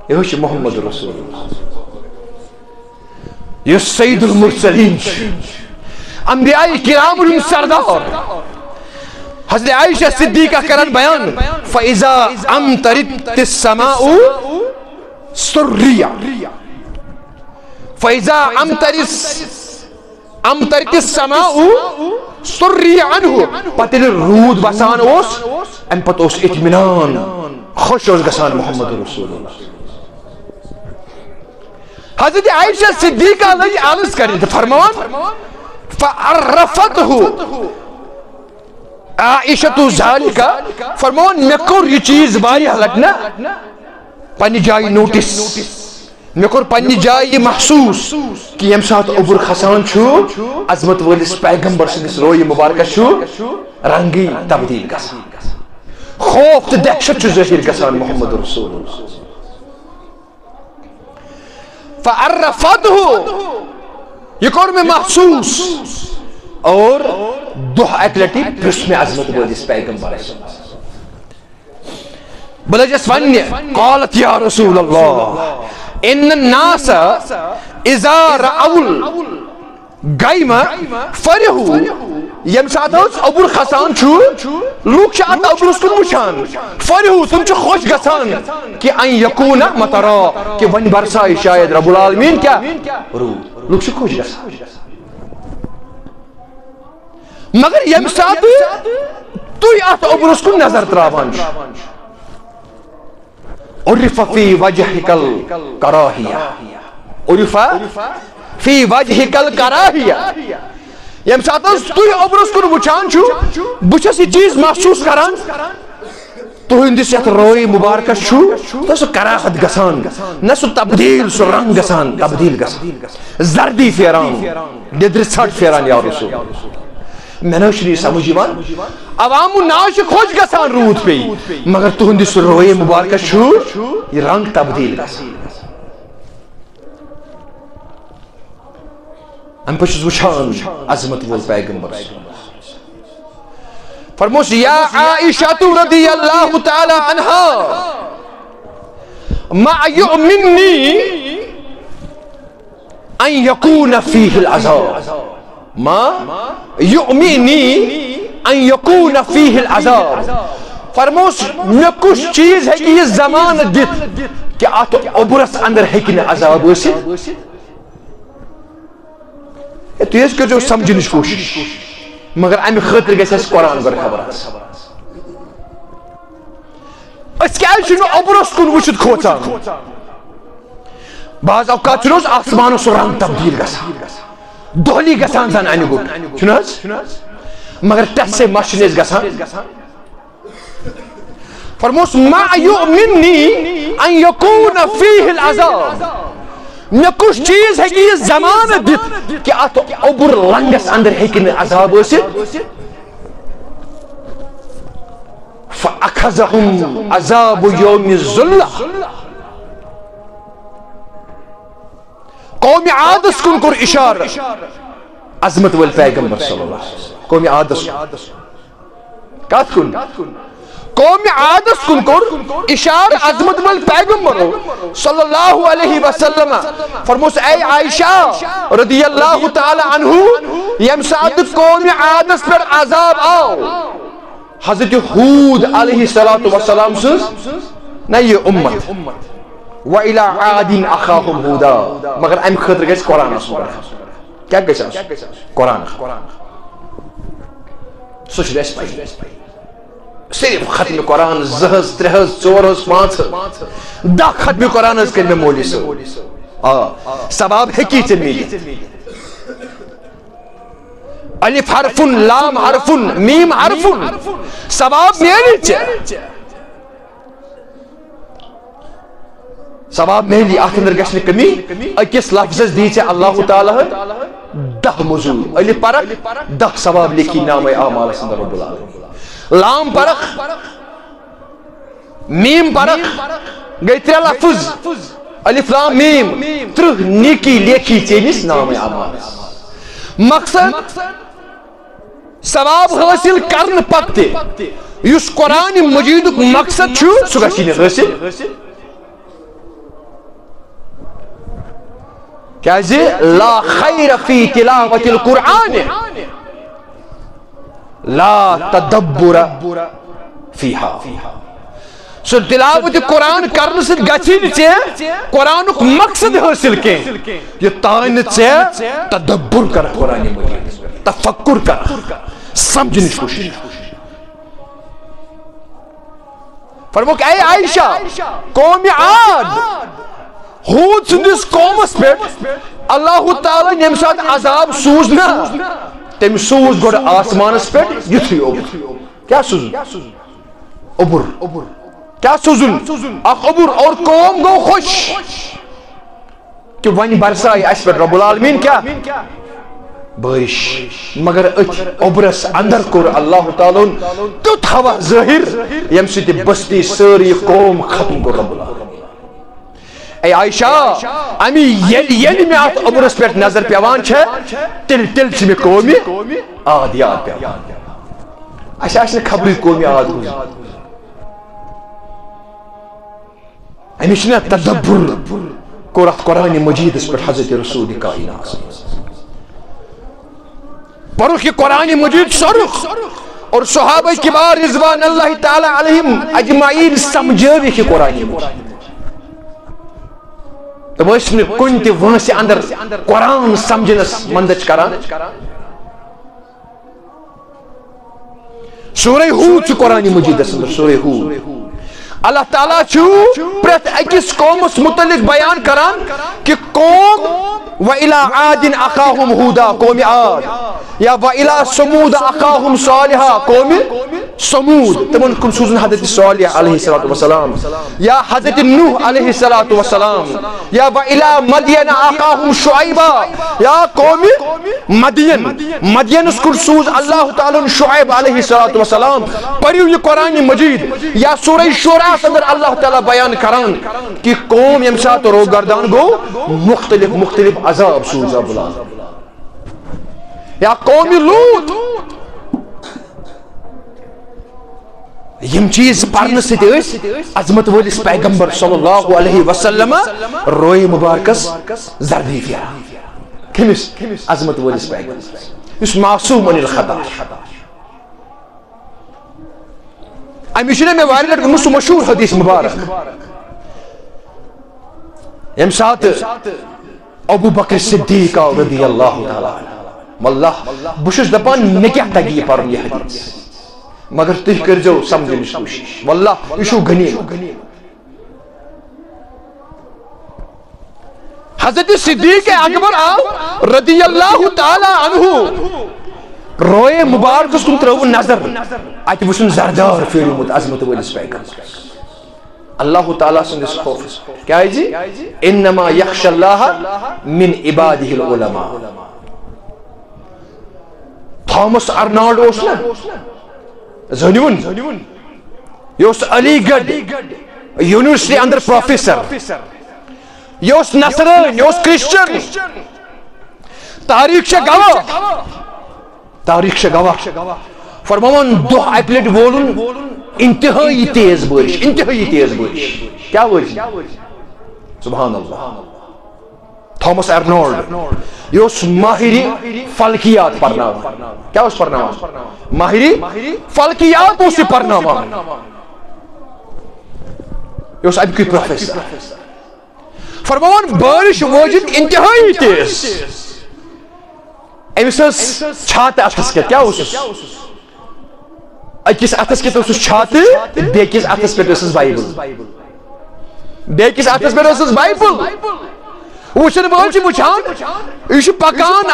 یہ چھ محمد رسول اللہ یہ سید المرسلین انبیاء کرام ہند سردار حضرت عائشہ صدیقہ کرن بیان فاذا امطرت السماء سریا فاذا امطرت السماء سری عنہ پتہ رود بسان اوس ام پتہ اوس اطمینان خوش اوس گژھان محمد رسول اللہ حضرت عائشہ صدیقہ لگی عرض کرن فرمان فعرفته عائشہ ذالک فرمان مے کوٚر یہ چیز واریاہ لٹنا پننہِ جایہِ نوٹس مے کوٚر پننہِ جایہِ یہ محسوس کہ یم سات اوبر کھسان چھُ عظمت وٲلِس پیغمبر سٕنٛدِس رویہِ مبارکس چھُ رنگی تبدیل گژھان خوف تہٕ دہشت چھُ ظٲہر گژھان محمد رسول اللہ فعرفته یہ کوٚر مےٚ محسوس اور دۄہ اکہِ لٹہِ پرٛژھ مےٚ عظمت وٲلِس پیغمبرس بہٕ لٔجس وننہِ قالت یا رسول اللہ ان الناس اذا رأوا الغیم فرحوا یم سات اوبر کھسان چھُ لوک چھِ اتھ اوبرس کُن وٕچھان فرحوا تِم چھِ خۄش گژھان کہ ان یکون مطرا کہ وۄنۍ برسایہِ شاید رب العالمین کیٛاہ روٗد لوک چھِ خۄش گژھان مگر یم سات تُہۍ اتھ اوبرس کُن نظر تراوان چھِو عرف فی وجهک الکراہیہ عرف فی وجهک الکراہیہ یم سات تُہۍ اوبرس کُن وٕچھان چھِو بہٕ چھُس یہ چیز محسوس کران تُہنٛدِس یتھ رویہِ مبارکس چھُ سُہ کراہت گژھان نہ سُہ تبدیل سُہ رنگ گژھان تبدیل گژھان زردی پھیران لیدرِ ژھٹھ پھیران یا رسول مےٚ نہ چھُنہٕ یہِ سمجھ یِوان عوام الناس چھِ خۄش گژھان روٗد پیٚیہِ مگر تُہنٛدِس رویہِ مبارکس چھُ یہِ رنگ تبدیل گژھان امہِ پتہٕ چھُس وٕچھان عظمت وول پیغمبر فرموس یا عائشہ رضی اللہ تعالی عنہا ما یؤمننی ان یکون فیہ العذاب ما یؤمنی ان یکون فیہ العذاب فرموس مے کُس چیز ہے کہ یہ زمانہ دِتھ کہ اتھ اوبرس اندر ہیٚکہِ نہٕ عذاب ٲسِتھ تُہۍ حظ کٔرۍزیو سمجھنٕچ کوٗشش مگر امہِ خٲطرٕ گژھِ اسہِ قرآن برخبر آسٕنۍ أسۍ کیٛازِ چھِنہٕ اوبرس کُن وٕچھِتھ کھوژان بعض اوقات چھُنہٕ حظ آسمانس سُہ رنگ تبدیل گژھان دۄہلی گژھان زن انہِ گوٚٹ چھُنہٕ حظ مگر ٹس سے مس چھِنہٕ أسۍ گژھان فرموس ما یؤمننی ان یکون فیہ العذاب میں کچھ چیز ہے کہ یہ ضمانت دت کہ ات اوبر لنگس اندر ہیکن عذاب ٲسِتھ فأخذهم عذاب یوم الظلہ قوم عادس کن کور اشارہ عظمت وال پیغمبر صلی اللہ علیہ وسلم قوم عادس کات کن قوم عادس کن کور اشار عظمت وال پیغمبر صلی اللہ علیہ وسلم فرموس اے عائشہ رضی اللہ تعالی عنہ یم ساتھ قوم عادس پر عذاب آؤ حضرت حود علیہ السلام سنس نہ یہ امت وَإِلَىٰ عَادٍ أَخَاهُمْ هُودًا مگر ام خطر گژھِ قرآن کیا گژھِ قرآن سُہ چھُ اَسہِ پَیی صرف ختم قرآن زہز ترہز ژورہز پانژہز 10 ختم قرآن حظ کٔرۍ مےٚ مولوی صٲب ثواب ہیٚکی ژےٚ میٖلِتھ الف حرفن لام حرفن میم حرفن ثواب میلی ژےٚ ثواب میلی اتھ اندر گژھِ نہٕ کمی أکِس لفظس دی ژےٚ اللہ تعالیٰ 10 مزور الف پرکھ 10 ثواب لیکھی نامے اعمالس اندر رب العالمین لام پرکھ میم پرکھ گئی 3 لفظ الف لام میم 30 نیکی لیکھی ژےٚ نامے اعمالس مقصد ثواب حاصل کرن پتہ یس قرآن مجید مقصد چھُ سُہ گژھِ نہٕ حٲصل کیازِ لا خیر فی تلاوت القرآن لا تدبر فیہا سُہ تلاوت قرآن کرن سۭتۍ گژھی نہٕ ژےٚ قرآنُک مقصد حٲصل کینٛہہ یوٚتانۍ نہٕ ژےٚ تدبر کرکھ قرآن مجیدس پٮ۪ٹھ تفکر کرکھ سمجھنٕچ کوٗشش فرموکھ اے عائشہ قوم عاد حود سندس قومس پہ اللہ تعالیٰ یم سات عذاب سوز نا تم سوز گوڑ آسمانس پہ یتھی اوبر کیا سوزن اوبر کیا سوزن اخ اوبر اور قوم گو خوش کہ ون برسائی اس پہ رب العالمین کیا بارش مگر ات اوبرس اندر کور اللہ تعالیٰ تیت ہوا ظاہر یم سات بستی ساری قوم ختم کور رب العالمین اے عائشہ امی یلی میں ات اوبرس پہ نظر پیوان چھے تل چھ میں قومی عاد یاد پیوان اچھا خبری قومی عاد ہوئی امی چھنا تدبر کورت قرآن مجید اس پر حضرت رسول کائنات پرخ یہ قرآن مجید سرخ اور صحابہ کبار رضوان اللہ تعالی علیہم اجمعین سمجھوی کہ قرآن مجید تم ٲسۍ نہٕ کُنہِ تہِ وٲنٛسہِ اندر قرآن سمجھنس منٛدچھ کران سورہ ہوٗد چھُ قرآن مجیدس اندر سورہ ہوٗد اللہ تعالیٰ چھُ پرٛٮ۪تھ أکِس قومس متعلق بیان کران کہ قوم وَإِلَىٰ عَادٍ أَخَاهُمْ هُودًا قوم عاد یا وَإِلَىٰ ثَمُودَ أَخَاهُمْ صَالِحًا قوم ثمود تمن کم سوزن حضرت صالح علیہ السلام یا حضرت نوح علیہ السلام یا وَإِلَىٰ مَدْيَنَ أَخَاهُمْ شُعَيْبًا یا قوم مدین اس کو سوز اللہ تعالیٰ شعیب علیہ السلام پڑھیو یہ قرآن مجید یا سورہ شورا اندر اللہ تعالیٰ بیان کران کہ قوم یم سات روگردان گو مختلف عذاب سوز رب العالمین یا قوم لوط یم چیز پرن سۭتۍ ٲسۍ عظمت وٲلِس پیغمبر صلی اللہ علیہ وسلم روئے مبارکس زردی پھیران کٔمِس عظمت وٲلِس پیغمبر یُس معصوم عن الخطا امی چھُ مےٚ واریاہ لٹہِ ووٚنمُت سُہ مشہوٗر حدیث مبارک ییٚمہِ ساتہٕ ابو بکر صدیق آو رضی اللہ تعالیٰ واللہ بہٕ چھُس دپان مےٚ کیٛاہ تگہِ یہِ پرُن یہِ حدیث مگر تُہۍ کٔرۍزیو سمجھنٕچ کوٗشش واللہ یہِ چھُو غنیٖمت حضرت صدیق اکبر آو رضی اللہ تعالیٰ عنہ روئے مبارکس کن ترو نظر ات وچھن زردار پھیریومت عظمت وٲلِس پیغمبرس اللہ تعالیٰ سندس خوف کیا جی انما یخشى اللہ من عباده العلماء تھامس ارنالڈ اوس نا زنیون یہ اوس علی گڑھ یونیورسٹی اندر پروفیسر یہ اوس نصران یہ اوس کرسچن تاریخ چھ گواہ تاریخ چھ گواہ فرماون دو اکہ لٹہ وولن انتہائی تیز بارش کیا بارش سبحان اللہ تھامس ارنالڈ یہ ماہری فلکیات پرناوان کیا پرناوان ماہری فلکیات پرناوان یہ ابکی پروفیسر فرماوان بارش واجد انتہائی تیز امس چھات اتھس کیا اکس اتھس کت چھات بیکس اتھس پہ بائبل بیکس اتھس پہ بائبل وچھن وول وچھان یہ پکان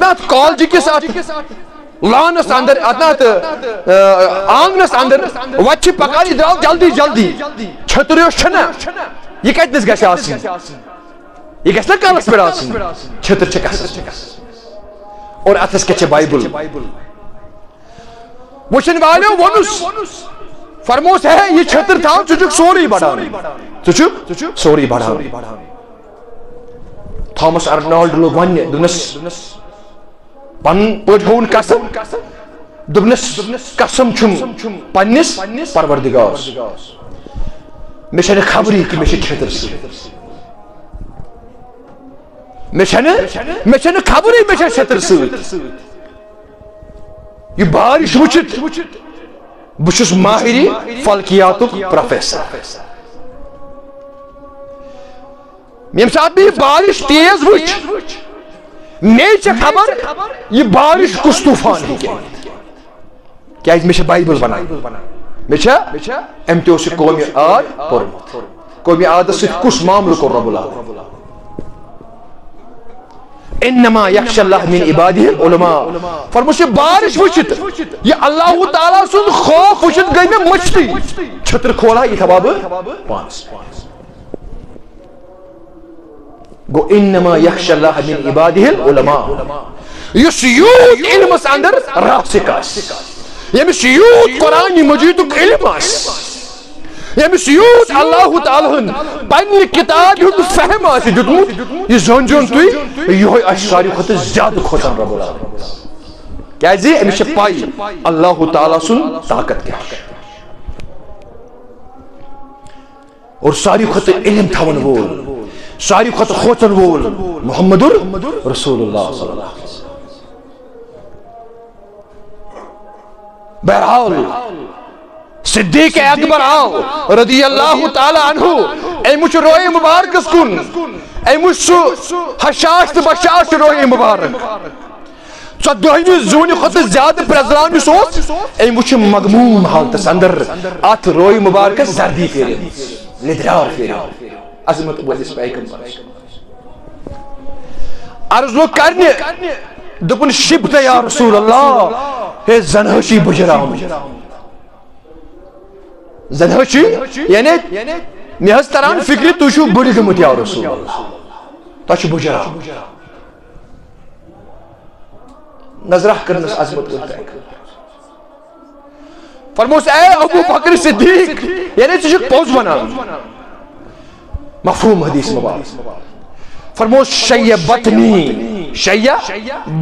اتھ کالج کس لانس اندر اتھ آنگنس اندر وت پکان یہ درو جلدی جلدی چھتر چھنا یہ کتنس گژھِ آسٕنۍ یہ گژھِ نا کلس پہ آسٕنۍ چھتر چھ کھسان اور اتھس کیا بائبل وچھن والو ونس فرموس ہے یہ چھتر تھاو ژٕ سوری بڑھان ژٕ سوری بڑھان تھامس ارنالڈ لوگ ون دس پن پٹ ہون قسم دس قسم چھم پنس پروردگارس مے چھنہ خبری کہ مے چھ چھتر ست مے چھنہ خبری مے چھ چھتر ست یہ بارش وچھت بہس ماہری فلکیات پروفیسر یم سات یہ بارش تیز وچ مے چھ خبر یہ بارش کس طوفان کیا مے چھ بائبل بنان مے چھ ام تہ اس قومی عاد پورمت قومی عاد ست کس معاملہ کور رب العالمین انما یخشى اللہ من عباده العلماء فرموش بارش وچت یہ اللہ تعالیٰ سن خوف وچت گئی میں مچتی چھتر کھولا یہ تھا پانس گو انما یخشى اللہ من عباده العلماء یس یوت علمس اندر راسک یمس یوت قرآن مجید علم یمس یوت اللہ تعالیٰ پنہ کتاب ہند فہم دیتمت یہ زون تھی یہ ساری کھت زیادہ کھوچان رب العالمین کیا امس پائی اللہ تعالیٰ سن طاقت کیا اور ساری کھت علم تھون وول ساری کھت کھوچن وول محمد رسول اللہ صلی اللہ علیہ وسلم بہرحال صدیق اکبر آو رضی اللہ تعالی عنہ ایمچ روئے مبارکس کن ایمچ حشاش تو بشاش روئے مبارک ژۄدہمہِ زوٗنہِ کھۄتہٕ زیادٕ پرٛزلان یُس اوس ایمچ مغموم حالتس اندر اتھ روئے مبارکس زردی پھیرِتھ لیدرار پھیرِتھ عظمت وٲلِس پیغمبرس عرض لوگ کرنہِ دوٚپُن شِبتہ یا رسول اللہ ہے زنہشی بجرام زنہشی یعنی مے حظ تران فکر تُہۍ چھِو بٔڑۍ گٔمٕتۍ یا رسول اللہ تۄہہِ چھُ بجرام نظرہ کرنس عظمت فرموس اے ابو بکر صدیق یعنی ژٕ چھُکھ پوٚز ونان مفہوم حدیث مبارک فرموس شیّ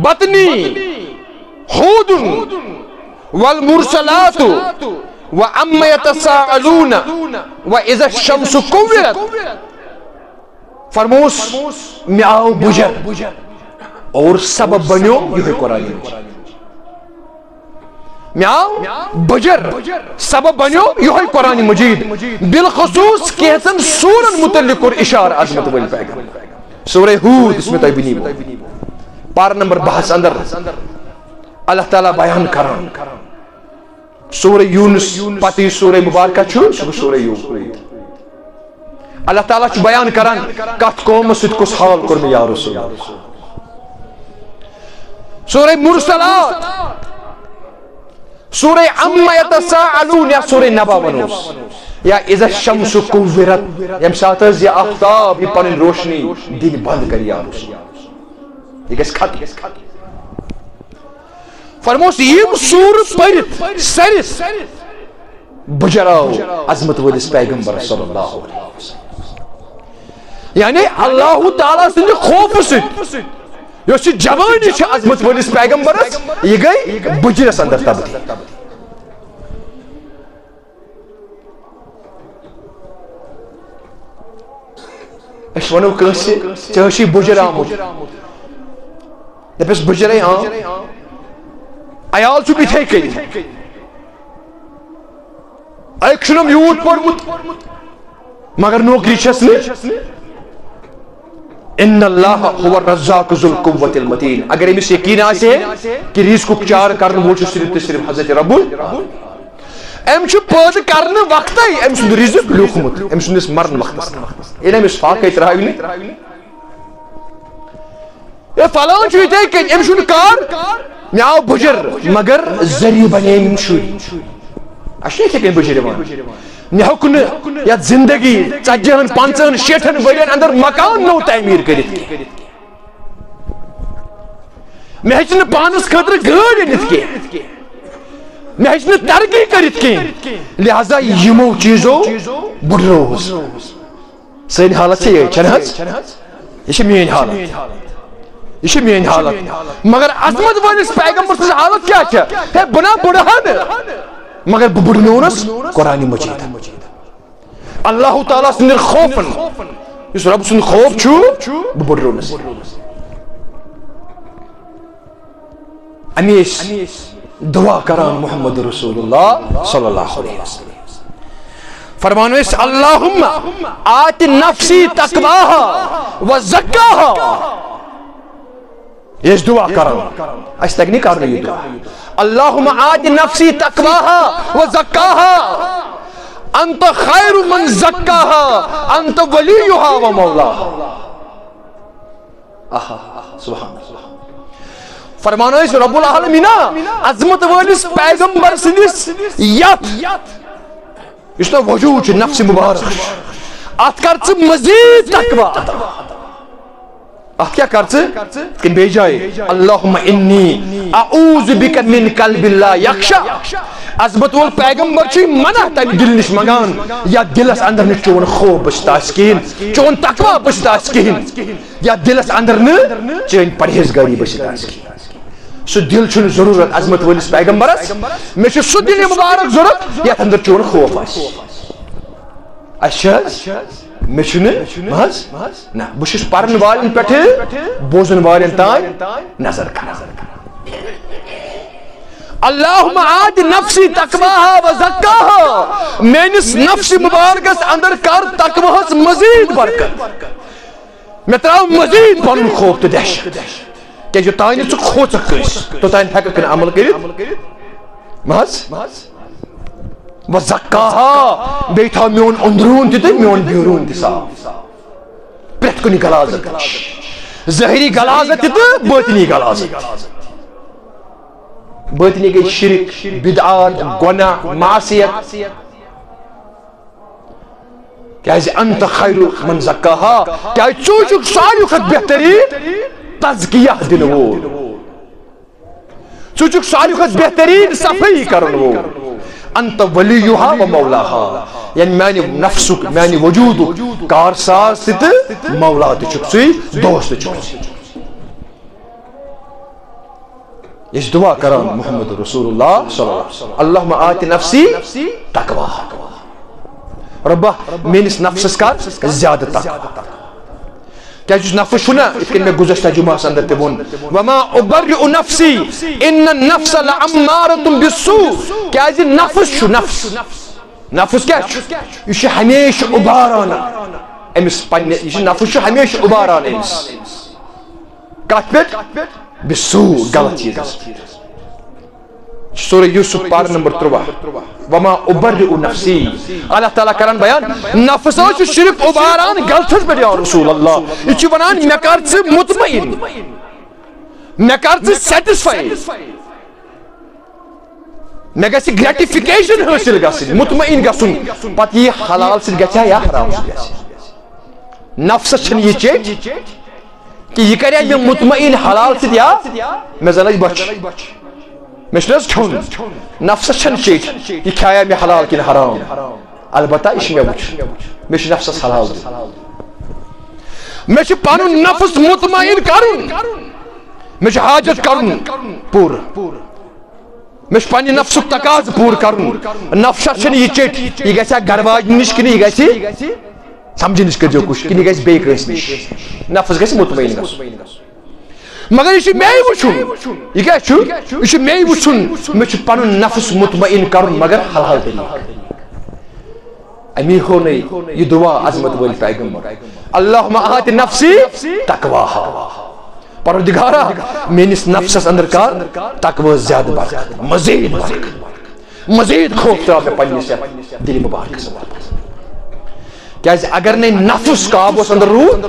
بطنی ہود والمرسلات وعم يتساءلون واذا الشمس كورت فرموس مے آو بجر اور سبب بنیو یہ قرآن مے آو بجر سبب بنیو یہ قرآن مجید بالخصوص کہتن سورن متعلق اور اشار عظمت ولی پیغمبر سورہ ہود اس میں تہ بنیو پار نمبر 22 اندر اللہ تعالیٰ بیان کران سورہ یونس پتی سورہ مبارکہ چھو سورہ یونس اللہ تعالیٰ چھو بیان کران کت قوم ست کس حال کر میں یا رسول سورہ مرسلات، سورہ عما یتساءلون یا سورہ نبا ونوس یا اذا الشمس کورت، یم سات یہ آفتاب یہ پن روشنی دن بند کر یا رسول، یہ گژھِ ختم. فرموس یم سور پرت سرس بجراو عظمت ولس پیغمبر صلی اللہ علیہ وسلم. یعنی اللہ تعالیٰ سند خوف ست یس جوانی عظمت ولس پیغمبرس یہ گئی بجرس اندر تبدیل. اس ونو کنس چی بجر آمد دپس بجرے عیال چھ بتھے کن ایک چھنم یوت پورمت مگر نوکری چھس نہ. ان اللہ هو الرزاق ذو القوة المتین. اگر امس یقین آسے کہ رزق چار کرن وول چھ صرف صرف حضرت رب ام چھ پود کرن وقت ام سند رزق لوکمت ام سندس مرن وقت ان امس فاقے تراوی اے فلان چھ تے کہ ام سند کار مے آو بجر مگر ذریعہ بنے ام شوی اشے کہ بجر مے ہکن یا زندگی 40 50 60 ورین اندر مکان نو تعمیر کرت مے ہچن پانس خاطر گاڑی نت کی مے ہچن ترقی کرت کی لہذا یمو چیزو بڑروس سین حالت سے یہ یہ میری حالت یہ میری حالت مگر عظمت ولس پیغمبر سن حالت کیا ہے بنا بڑھان مگر بڑھنونس قرآن مجید اللہ تعالیٰ سن خوفن اس رب سن خوف چھو بڑھنونس. امیش دعا کران محمد رسول اللہ صلی اللہ علیہ وسلم فرمانو اس اللہم آت نفسی تقواها وزکاها. یہ دعا کران اس تک نہیں کرنا یہ دعا. اللہم آت نفسی تقواها وزکاها انت خیر من زکاها انت ولیها ومولاها. سبحان اللہ. فرمانا ہے رب العالمین عظمت ولس پیغمبر سندس یت اس تو وجود نفس مبارک ات کر مزید تقوی ات کیا کر کہ بے جائے اللہم انی اعوذ بک من قلب لا یخشع. عظمت ول پیغمبر چھ منع تم دل نش منگان یا دلس اندر نہ چون خوف بشتاس کہین چون تقوی بشتاس کہین یا دلس اندر نہ چون پرہیزگاری بشتاس کہین. سو دل چھن ضرورت عظمت ولس پیغمبرس میں چھ سو دل مبارک ضرورت یتھ اندر چون خوف آس اشاز میں چھن ماز نہ بشش پرن والن پٹھ بوزن والن تان نظر کران. اللہم آت نفسی تقواها وزکاها مینس نفس مبارکس اندر کر تقواہس مزید برکت میں تراو مزید پنن خوف تو دہشت کہ جو تائن ژٕ کھوژکھ کٲنٛسہِ توٚتانۍ ہٮ۪ککھ نہٕ عمل کٔرِتھ ماز وزکاها بیٚیہِ تھاو میون أنٛدروٗن تہِ تہٕ میون بیروٗن تہِ صاف پرٛٮ۪تھ کُنہِ غلازت ظٲہری غلازت تہِ تہٕ باطنی غلازت. باطنی گئی شرک بدعات گناہ معصیت کیازِ انت خیر من زکاها کیازِ ژٕ چھُکھ ساروی کھۄتہٕ بہتریٖن تزکیہ دن وول ژٕ چھُکھ ساروی کھۄتہٕ بہتریٖن صفٲیی کرن وول انت ولیہا و مولاہا یعنی میانہِ نفسُک میانہِ وجوٗدُک کار ساز تہِ تہٕ مولا تہِ چھُکھ ژٕے دوست تہِ چھُکھ ژٕے. یہ دعا کران محمد رسول اللہ صلی اللہ علیہ وسلم اللہم آت نفسی تقواها ربا میانس نفسس کر زیادہ تقوی کیا جس نفس چھنا اتکن میں گزشتہ جمعہ اندر تبون وما ابرئ نفسی ان النفس لعمارت بالسوء کیا جی نفس چھو نفس کیا چھو یہ چھو ہمیشہ ابارانا امس پنی یہ نفس چھو ہمیشہ ابارانا امس کات پیٹ بالسوء غلط چیز. سورہ یوسف پار نمبر 3 وما ابرئ نفسی اللہ تعالیٰ کران بیان نفس چھو صرف اباران غلطس پہ یا رسول اللہ یہ چھو ونان مے کر ژٕ مطمئن مے کر ژٕ سیٹسفائی مے گژھِ گریٹیفکیشن حٲصِل گژھٕنۍ مطمئن گژھُن پتہٕ یہِ حلال سۭتۍ گژھِ یا حرام سۭتۍ گژھِ نفسس چھنہٕ یہِ چیٚٹۍ کہ یہ کرے مے مطمئن حلال سۭتۍ یا مے زن آسہِ بۄچھِ مے چھُ نہ حظ کھیوٚن نفسس چھنہٕ چیٚٹۍ یہِ کھیایا مے حلال کِنہٕ حرام البتہ یہِ چھُ مے وٕچھُن مے چھُ نفسس حلال دیُن مے چھُ پنُن نفس مطمئن کرُن مے چھُ حاجت کرُن پوٗرٕ مے چھُ پننہِ نفسُک تقاضہٕ پوٗرٕ کرُن نفسس چھنہٕ یہِ چیٚٹۍ یہِ گژھِ گرٕ واجنہِ نِش کِنہٕ یہِ گژھِ سمجھنٕچ کٔرۍزیو کوٗشِش کِنہٕ یہِ گژھِ بیٚیہِ کٲنٛسہِ نِش نفس گژھِ مطمئن گژھُن مگر یہ مے وٕچھُن یہ کیٛاہ چھُ یہ چھُ مے وٕچھُن مےٚ چھُ پنُن نفس مطمئن کرُن مگر حلال طریقہٕ امی ہونے یہ دعا عظمت وٲلۍ پیغمبر اللہم آت نفسی تقواہا پروردگارا میٲنِس نفسس اندر کر تقوی زیادٕ برکت مزید برکت مزید خوف تراو مےٚ پننِس یتھ دِلہِ مبارکس منٛز کیازِ اگر نے نفس قابوس اندر روٗد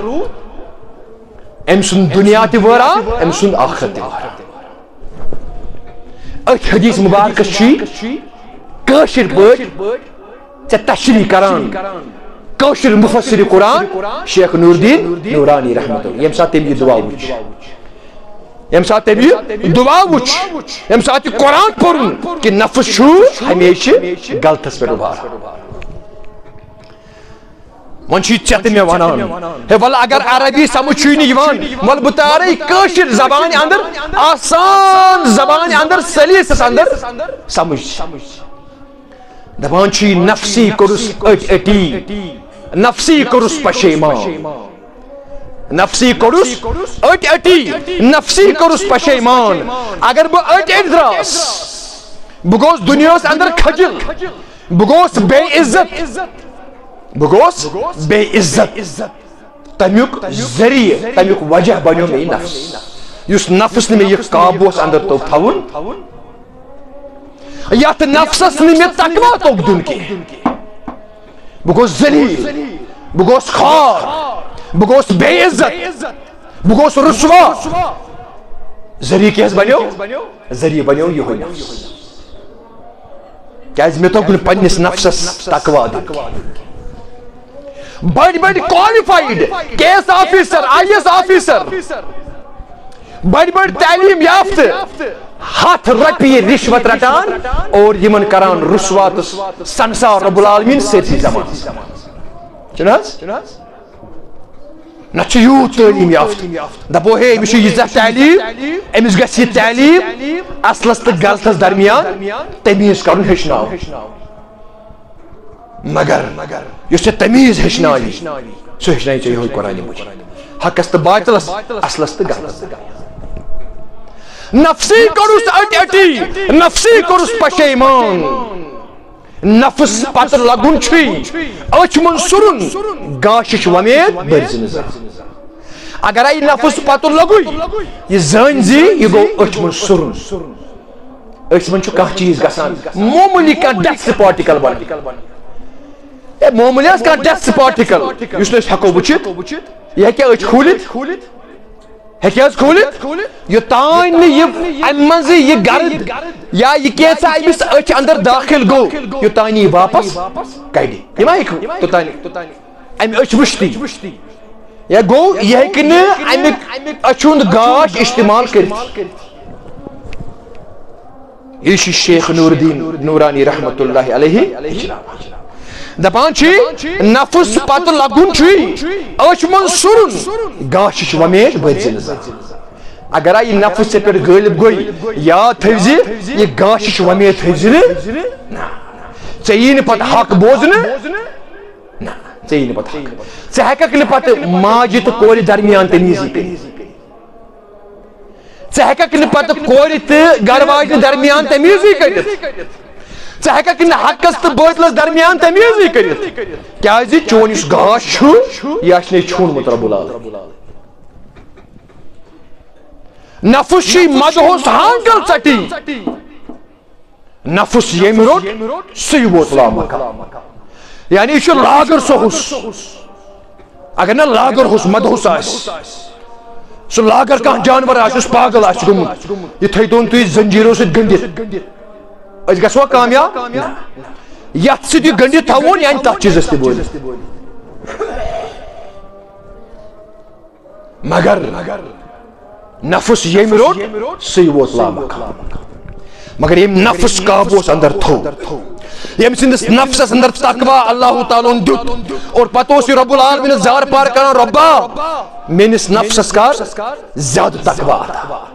أمۍ سُنٛد دُنیا تہِ وٲران أمۍ سُنٛد آخرت تہِ وٲران أتھۍ حدیث مبارکس چھُ کٲشِر پٲٹھۍ ژےٚ تشریح کران کٲشِر مفسر قرآن شیخ نور الدین نورانی رحمۃ اللہ ییٚمہِ ساتہٕ تٔمۍ یہِ دعا وٕچھ ییٚمہِ ساتہٕ تٔمۍ یہِ دعا وٕچھ ییٚمہِ ساتہٕ یہِ قرآن پوٚرُن کہِ نفس چھُ ہمیشہِ غلطس پٮ۪ٹھ اُبھاران وۄنۍ چھُے ژےٚ تہِ مےٚ ونان ہے وَلہٕ اگر عربی سمجھ چھُے نہٕ یِوان وَلہٕ بہٕ تارے کٲشِر زبانہِ اندر آسان زبانہِ اندر سلیٖسس اندر سمجھ دپان چھُے نفسی کوٚرُس أٹۍ أٹی نفسی کوٚرُس پشیمان نفسی کوٚرُس أٹۍ أٹی نفسی کوٚرُس پشیمان اگر بہٕ أٹۍ أٹۍ دراس بہٕ گوٚوُس دُنیاہس اندر کھٔجل بہٕ گوٚوُس بے عزت بہٕ گوٚوُس بے عزت تمیُک ذٔریعہٕ تمیُک وجہ بنیو مےٚ یہِ نفس یُس نفس نہٕ مےٚ یہِ قابوٗوس اندر توٚگ تھاوُن یتھ نفسس نہٕ مےٚ تقوا توٚگ دیُن کینٛہہ بہٕ گوٚوُس ذلیٖل بہٕ گوٚوُس خوار بہٕ گوٚوُس بے عزت بہٕ گوٚوُس رُسوا ذٔریعہٕ کیٛاہ حظ بنیو ذٔریعہٕ بنیو یِہوے نفس کیٛازِ مےٚ توٚگ نہٕ پننِس نفسس تقوا دیُن بڑی بڑی کوالیفائڈ کے S officer I S officer بڑی بڑی تعلیم یافتہ ہاتھ رۄپیہِ رشوت رٹان اور یمن کران رسوا تہٕ سنسار رب العالمین سٲرسٕے زمانس چھُنہٕ حظ نہ چھُ یوٗت تعلیٖم یافتہٕ دپو ہے أمِس چھُ ییٖژاہ تعلیٖم أمِس گژھِ یہِ تعلیٖم اصلس تہٕ غلطس درمیان تمیٖز کرُن ہیٚچھناوُن مگر یُس ژےٚ تمیٖز ہیٚچھناوِ سُہ ہیٚچھنایہِ ژےٚ یِہوے قرآنِ مجیٖد حقس تہٕ باطلس اصلس تہٕ غلطس نفسی کوٚرُس أٹۍ أٹی نفسی کوٚرُس پشیمان نفس پتہٕ لگُن چھُے أچھ منٛز سُرُن گاشِچ وۄمید بٔرزِ نہٕ زانٛہہ اگرے یہِ نفس پتہٕ لوٚگُے یہِ زٲنۍ زِ یہِ گوٚو أچھ منٛز سُرُن أچھ منٛز چھُ کانٛہہ چیٖز گژھان معموٗلی کانٛہہ ڈسٹ پارٹِکل بنہِ معموٗلی حظ کانٛہہ ڈسٹ پارٹِکل یُس نہٕ أسۍ ہٮ۪کو وٕچھِتھ یہِ ہٮ۪کہِ أچھ کھوٗلِتھ ہٮ۪کہِ حظ کھوٗلِتھ یوٚتانۍ نہٕ یہِ امہِ منٛزٕ یہِ گرد یا یہِ کینٛژھا أمِس أچھ اندر دٲخل گوٚو یوٚتانۍ یہِ واپس کڑِ یہِ ما ہٮ۪کہِ توٚتانۍ امہِ أچھ وٕچھتٕے یا گوٚو یہِ ہٮ۪کہِ نہٕ امیُک أچھ ہُنٛد گاش استعمال کٔرِتھ یہِ چھُ شیخ نور الدین نورانی رحمۃ اللہ علیہ دپان چھِ نفس پتہٕ لگُن چھُے أچھ منٛز سُرُن گاشِچ وۄمید بٔرزِ نہٕ زانٛہہ اگرے یہِ نفس ژےٚ پٮ۪ٹھ غٲلب گوٚے یاد تھٲوزِ یہِ گاشِچ وۄمید تھٲوزِ نہٕ ژےٚ یی نہٕ پتہٕ حق بوزنہٕ نہ ژےٚ یی نہٕ پتہٕ حق ژٕ ہٮ۪ککھ نہٕ پتہٕ ماجہِ تہٕ کورِ درمیان تمیٖزی کٔرِتھ ژٕ ہٮ۪ککھ نہٕ پتہٕ کورِ تہٕ گرٕ واجنہِ درمیان تمیٖزی کٔرِتھ ژٕ ہٮ۪ککھ نہٕ حقس تہٕ باطلس درمیان تمیٖزی کٔرِتھ کیازِ چون یُس گاش چھُ یہِ آسہِ نے چھوٗنمُت رب العالمین نفس چھُے مدہوس ہانگل ژٹی نفس ییٚمۍ روٚٹ سُے ووت لامکان یعنی یہِ چھُ لاگر سۄہُس اگر نہ لاگر ہُس مدہوس آسہِ سو لاگر کان جانور آس پاگل آس گومت یہ تھیتون تھی زنجیروں سے گنڈت اس گژھوا کامیاب یت سی یہ گنڈت تھاون یعنی تک چیزس تہ بول مگر نفس یم روٹ سی ووت لامکان مگر یم نفس قابوس اندر تھو یم سندس نفسس اندر تقوی اللہ تعالیٰ دیت اور پتہ اس رب العالمین زار پار کران ربا میانس نفسس کر زیادہ تقوی عطا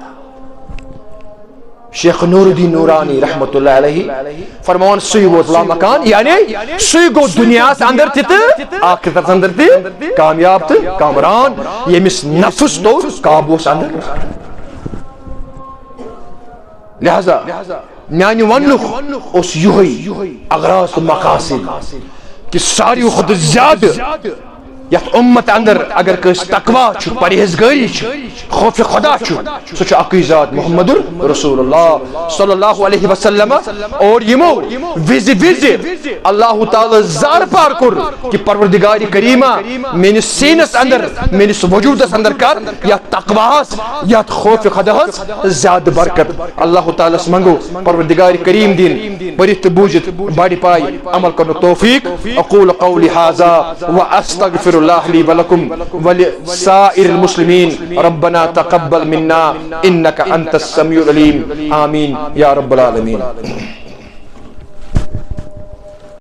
شیخ نور الدین نورانی رحمت اللہ علیہ فرمان سی ووت لامکان یعنی سی گو دنیا اندر تہ آخرت اندر تہ کامیاب تہ کامران یمس نفس تو قابوس اندر لہذا میانہ ونک اس یہ اغراض تو مقاصد کہ ساروی کھت زیادہ یت امت اندر اگر کس تقوی پرہیزگاری خوف خدا سہ اکی ذات محمد رسول اللہ صلی اللہ علیہ وسلم اور یمو وز اللہ تعالی زار پار کر کہ پروردگار کریمہ میانس سینس اندر میانس وجودس اندر کر یا تقواس یا خوف خدا زیادہ برکت اللہ تعالی منگو پروردگار کریم دین برت بوجت بڑی پائی عمل کرنے توفیق اقول قولی ھذا واستغفر الله لي ولكم ولسائر المسلمين ربنا تقبل منا إنك أنت السميع العليم آمين يا رب العالمين